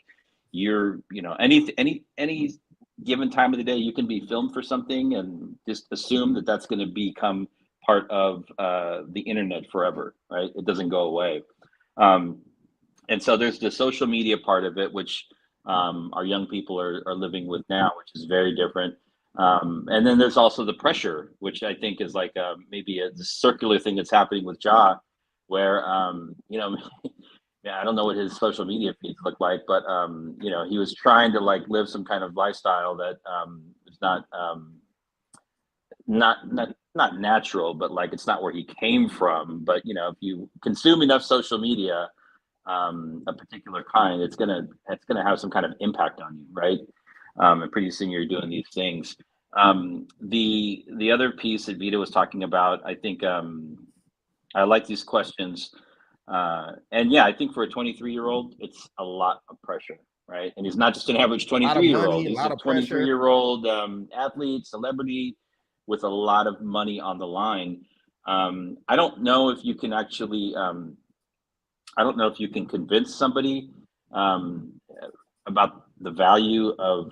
any given time of the day, you can be filmed for something and just assume that that's going to become part of the internet forever, right? It doesn't go away. And so there's the social media part of it, which our young people are living with now, which is very different. And then there's also the pressure, which I think is like maybe the circular thing that's happening with Ja, where yeah, I don't know what his social media feeds look like, but he was trying to like live some kind of lifestyle that is not natural, but like it's not where he came from. But if you consume enough social media, a particular kind, it's gonna have some kind of impact on you, right? And pretty soon you're doing these things. The other piece that Vita was talking about, I think I like these questions. And yeah, I think for a 23-year-old, it's a lot of pressure, right? And he's not just an average 23-year-old. He's a 23-year-old athlete, celebrity with a lot of money on the line. I don't know if you can actually, I don't know if you can convince somebody about the value of,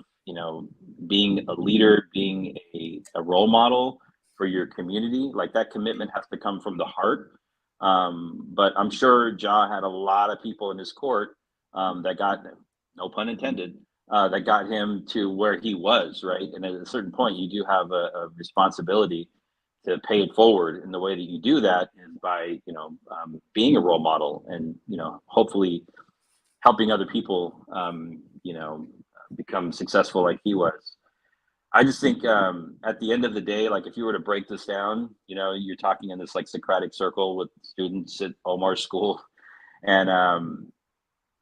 being a leader, being a role model for your community. Like that commitment has to come from the heart. But I'm sure Ja had a lot of people in his court that got, no pun intended, that got him to where he was, right? And at a certain point, you do have a responsibility to pay it forward. And the way that you do that is by, being a role model and, hopefully helping other people, become successful like he was. I just think at the end of the day, like if you were to break this down, you're talking in this like Socratic circle with students at Omar's school, and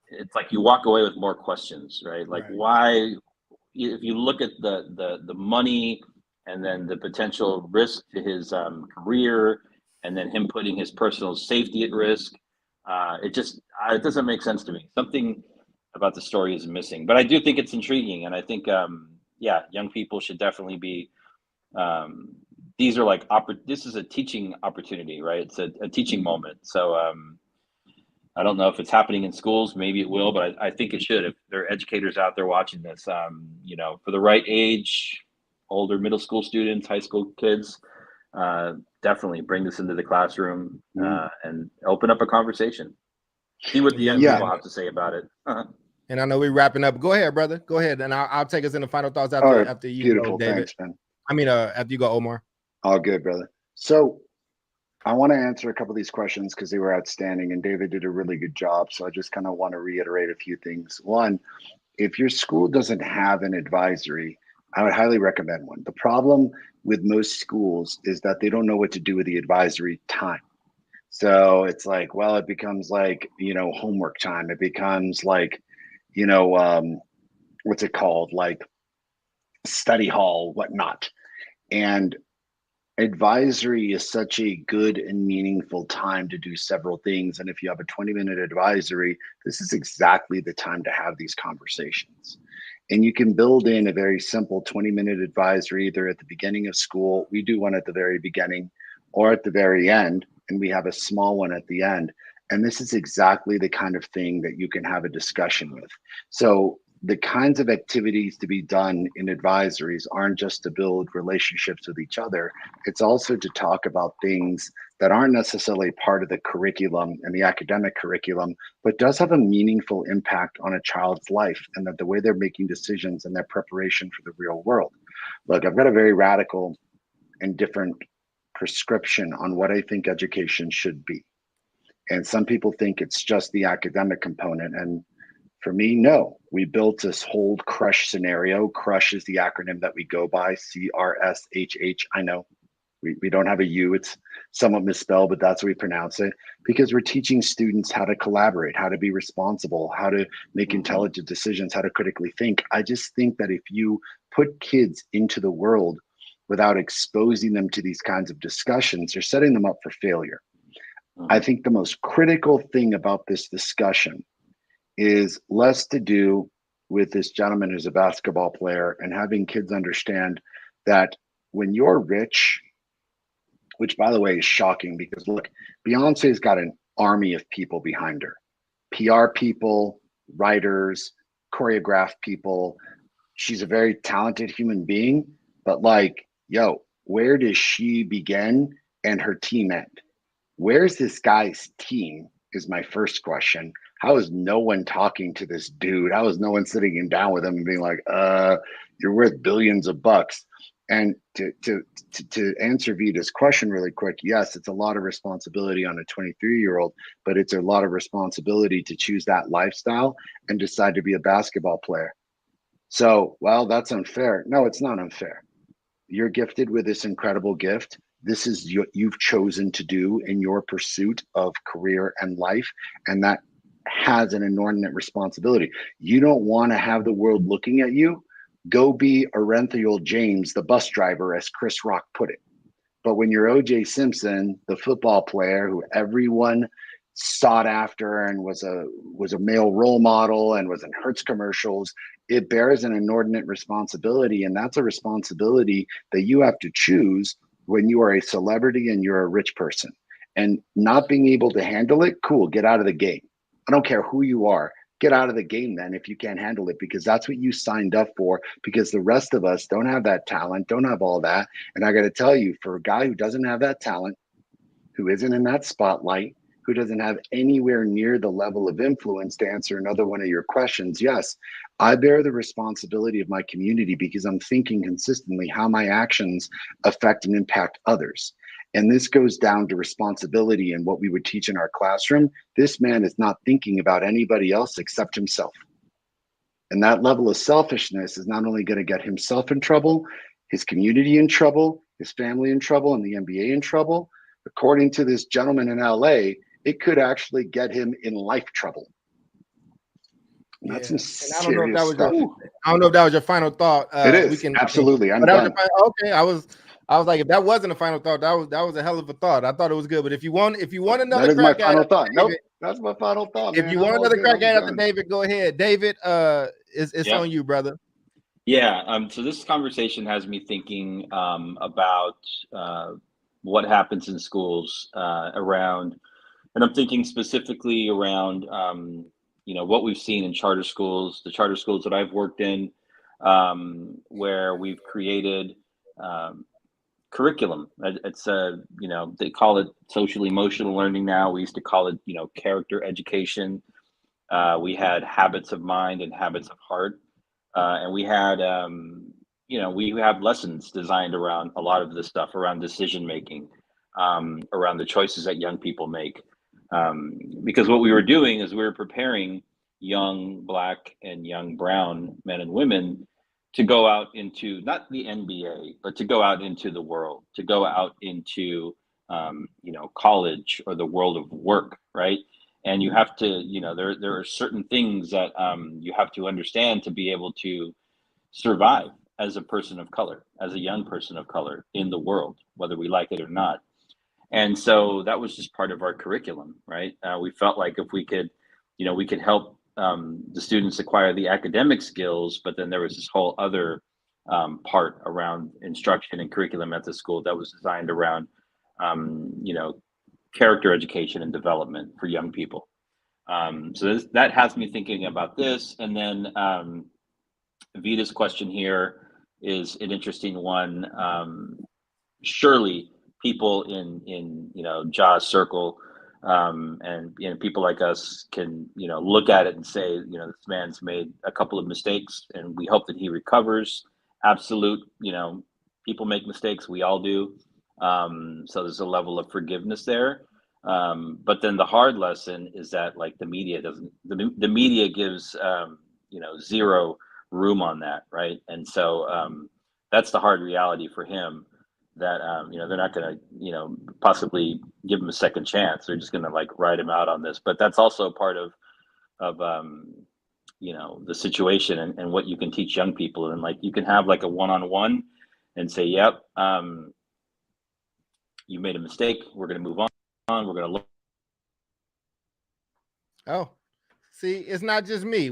it's like you walk away with more questions, right? Like why, if you look at the money and then the potential risk to his career, and then him putting his personal safety at risk, it doesn't make sense to me. Something about the story is missing, but I do think it's intriguing, and I think young people should definitely be. These are like this is a teaching opportunity, right? It's a teaching moment. So I don't know if it's happening in schools. Maybe it will, but I think it should. If there are educators out there watching this, for the right age, older middle school students, high school kids, definitely bring this into the classroom and open up a conversation. See what the young people have to say about it. And I know we're wrapping up. Go ahead, brother. Go ahead, and I'll take us into final thoughts after you beautiful. go, David. Thanks, man. I mean, after you go, Omar. All good, brother. So I want to answer a couple of these questions because they were outstanding, and David did a really good job. So I just kind of want to reiterate a few things. One, if your school doesn't have an advisory, I would highly recommend one. The problem with most schools is that they don't know what to do with the advisory time. So it's like, well, it becomes like, homework time. It becomes like, what's it called? Like study hall, whatnot. And advisory is such a good and meaningful time to do several things. And if you have a 20-minute advisory, this is exactly the time to have these conversations. And you can build in a very simple 20-minute advisory either at the beginning of school. We do one at the very beginning or at the very end, and we have a small one at the end. And this is exactly the kind of thing that you can have a discussion with. So the kinds of activities to be done in advisories aren't just to build relationships with each other. It's also to talk about things that aren't necessarily part of the curriculum and the academic curriculum, but does have a meaningful impact on a child's life and that the way they're making decisions and their preparation for the real world. Look, I've got a very radical and different prescription on what I think education should be. And some people think it's just the academic component. And for me, no. We built this whole CRUSH scenario. CRUSH is the acronym that we go by, C-R-S-H-H. I know we don't have a U. It's somewhat misspelled, but that's what we pronounce it, because we're teaching students how to collaborate, how to be responsible, how to make intelligent decisions, how to critically think. I just think that if you put kids into the world without exposing them to these kinds of discussions, you're setting them up for failure. I think the most critical thing about this discussion is less to do with this gentleman who's a basketball player and having kids understand that when you're rich, which by the way is shocking because look, Beyonce's got an army of people behind her, PR people, writers, choreograph people. She's a very talented human being, but like, yo, where does she begin and her team end? Where's this guy's team is my first question. How is no one talking to this dude? How is no one sitting him down with him and being like, you're worth billions of bucks? And to answer Vita's question really quick, yes, it's a lot of responsibility on a 23-year-old, but it's a lot of responsibility to choose that lifestyle and decide to be a basketball player. So, well, that's unfair. No, it's not unfair. You're gifted with this incredible gift. This is what you've chosen to do in your pursuit of career and life, and that has an inordinate responsibility. You don't want to have the world looking at you. Go be Orenthal James, the bus driver, as Chris Rock put it. But when you're O.J. Simpson, the football player who everyone sought after and was a male role model and was in Hertz commercials, it bears an inordinate responsibility, and that's a responsibility that you have to choose when you are a celebrity and you're a rich person. And not being able to handle it, cool, get out of the game. I don't care who you are. Get out of the game then if you can't handle it, because that's what you signed up for, because the rest of us don't have that talent, don't have all that. And I got to tell you, for a guy who doesn't have that talent, who isn't in that spotlight, who doesn't have anywhere near the level of influence to answer another one of your questions, yes, I bear the responsibility of my community because I'm thinking consistently how my actions affect and impact others. And this goes down to responsibility and what we would teach in our classroom. This man is not thinking about anybody else except himself. And that level of selfishness is not only going to get himself in trouble, his community in trouble, his family in trouble, and the NBA in trouble. According to this gentleman in LA, it could actually get him in life trouble. And that's some serious stuff. I don't know if that was your final thought. It is. Absolutely. I'm done. Okay. I was like, if that wasn't a final thought, that was a hell of a thought. I thought it was good. But if you want another, that is my final thought. Nope, that's my final thought. If you want another crack at it after David, go ahead. David, it's on you, brother. Yeah. So this conversation has me thinking about what happens in schools around, and I'm thinking specifically around what we've seen in charter schools, the charter schools that I've worked in, where we've created curriculum. It's they call it social emotional learning now. We used to call it character education. We had habits of mind and habits of heart, and we had we have lessons designed around a lot of this stuff, around decision making, around the choices that young people make, because what we were doing is we were preparing young Black and young brown men and women to go out into not the NBA, but to go out into the world, to go out into college or the world of work, right? And you have to, there are certain things that you have to understand to be able to survive as a person of color, as a young person of color in the world, whether we like it or not. And so that was just part of our curriculum, right? We felt like if we could, we could help the students acquire the academic skills, but then there was this whole other part around instruction and curriculum at the school that was designed around, character education and development for young people. So that has me thinking about this. And then Vita's question here is an interesting one. Surely people in Ja's circle and people like us can look at it and say this man's made a couple of mistakes and we hope that he recovers. Absolute, people make mistakes, we all do, so there's a level of forgiveness there, but then the hard lesson is that like the media gives zero room on that, right? And so that's the hard reality for him, that they're not going to possibly give him a second chance. They're just going to like write him out on this. But that's also part of the situation and what you can teach young people. And like you can have like a one-on-one and say, "Yep, you made a mistake. We're going to move on. We're going to look." Oh, see, it's not just me.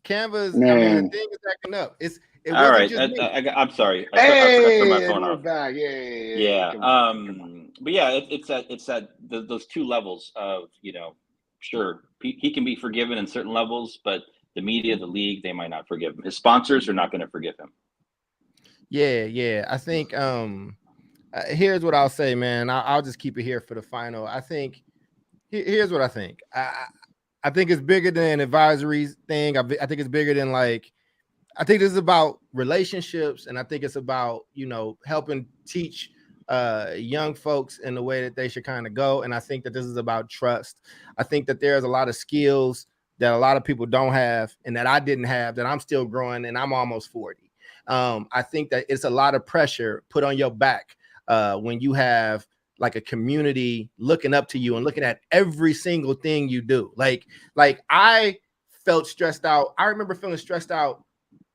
Canva's. I mean, Man. the thing is acting up. It All wasn't right. just me. I'm sorry. I Hey, forgot to turn my and phone we're off. back. Yeah. Come on. But yeah, it's that those two levels of, sure, he can be forgiven in certain levels, but the media, the league, they might not forgive him. His sponsors are not going to forgive him. Yeah. I think here's what I'll say, man. I'll just keep it here for the final. I think here's what I think. I think it's bigger than advisories thing. I think it's bigger than I think this is about relationships, and I think it's about helping teach young folks in the way that they should kind of go. And I think that this is about trust. I think that there's a lot of skills that a lot of people don't have, and that I didn't have, that I'm still growing, and I'm almost 40. I think that it's a lot of pressure put on your back when you have like a community looking up to you and looking at every single thing you do. Like I felt stressed out. I remember feeling stressed out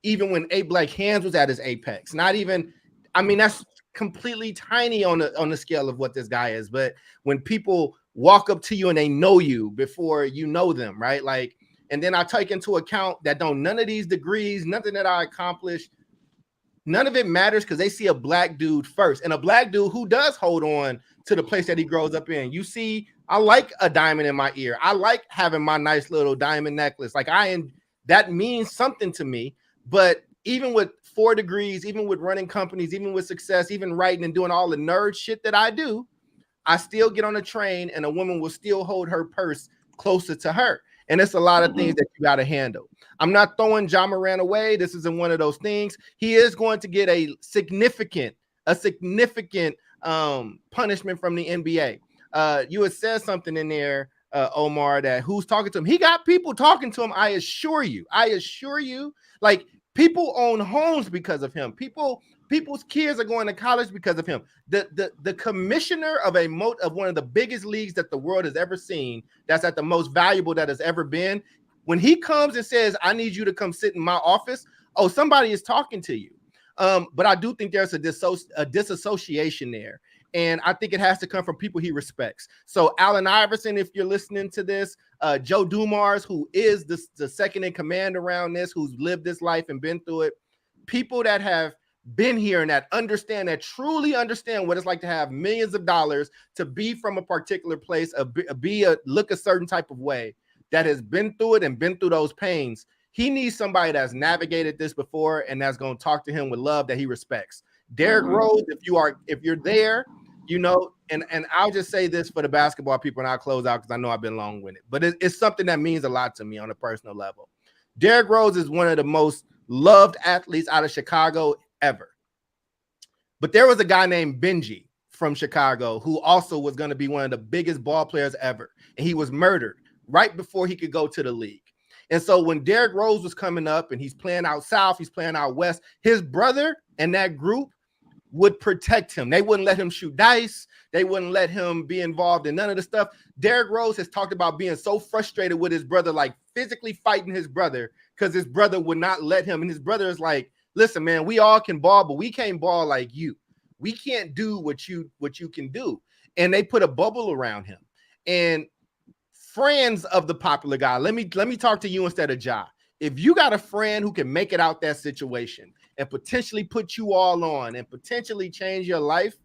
even when A Black Hands was at his apex. Not even, I mean, that's completely tiny on the scale of what this guy is. But when people walk up to you and they know you before you know them, right? Like, and then I take into account that none of these degrees, nothing that I accomplished, none of it matters because they see a Black dude first, and a Black dude who does hold on to the place that he grows up in. You see, I like a diamond in my ear. I like having my nice little diamond necklace. Like that means something to me. But even with 4 degrees, even with running companies, even with success, even writing and doing all the nerd shit that I do, I still get on a train and a woman will still hold her purse closer to her. And it's a lot of things that you got to handle. I'm not throwing Ja Morant away. This isn't one of those things. He is going to get a significant punishment from the NBA. You had said something in there, Omar, that who's talking to him. He got people talking to him. I assure you, like people own homes because of him. People's kids are going to college because of him. The commissioner of one of the biggest leagues that the world has ever seen, that's at the most valuable that has ever been. When he comes and says, "I need you to come sit in my office," oh, somebody is talking to you. But I do think there's a disassociation there. And I think it has to come from people he respects. So Allen Iverson, if you're listening to this, Joe Dumars, who is the second in command around this, who's lived this life and been through it, people that have been here and that truly understand what it's like to have millions of dollars, to be from a particular place, look a certain type of way, that has been through it and been through those pains. He needs somebody that's navigated this before and that's going to talk to him with love that he respects. Derrick Rose, if you're there, and I'll just say this for the basketball people and I'll close out because I know I've been long-winded, but it's something that means a lot to me on a personal level. Derrick Rose is one of the most loved athletes out of Chicago ever. But there was a guy named Benji from Chicago who also was going to be one of the biggest ball players ever. And he was murdered right before he could go to the league. And so when Derrick Rose was coming up and he's playing out south, he's playing out west, his brother and that group would protect him. They wouldn't let him shoot dice. They wouldn't let him be involved in none of the stuff. Derrick Rose has talked about being so frustrated with his brother, like physically fighting his brother because his brother would not let him. And his brother is like, "Listen, man, we all can ball, but we can't ball like you. We can't do what you can do." And they put a bubble around him. And friends of the popular guy, let me talk to you instead of Ja. If you got a friend who can make it out that situation and potentially put you all on and potentially change your life,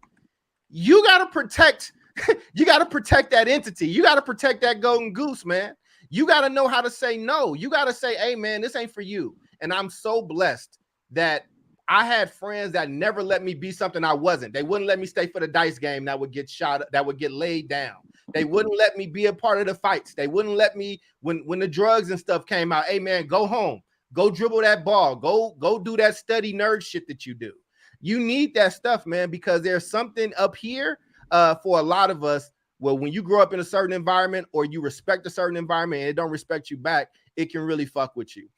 you got to protect that entity. You got to protect that golden goose, man. You got to know how to say no. You got to say, "Hey, man, this ain't for you." And I'm so blessed that I had friends that never let me be something I wasn't. They wouldn't let me stay for the dice game that would get shot, that would get laid down. They wouldn't let me be a part of the fights. They wouldn't let me, when the drugs and stuff came out, "Hey, man, go home. Go dribble that ball. Go do that study nerd shit that you do." You need that stuff, man, because there's something up here for a lot of us where when you grow up in a certain environment or you respect a certain environment and it don't respect you back, it can really fuck with you.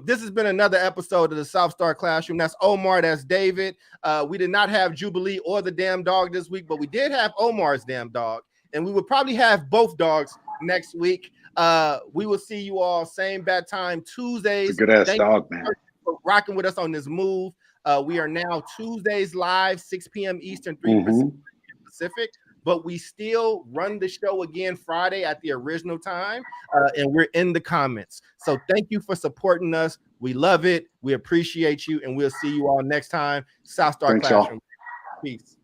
This has been another episode of the South Star Classroom. That's Omar, that's David. We did not have Jubilee or the damn dog this week, but we did have Omar's damn dog. And we will probably have both dogs next week. We will see you all same bad time Tuesdays. Good ass dog, man. For rocking with us on this move. We are now Tuesdays live, 6 p.m. Eastern, 3 Pacific. But we still run the show again Friday at the original time, and we're in the comments. So thank you for supporting us. We love it. We appreciate you, and we'll see you all next time. South Star Classroom. Peace.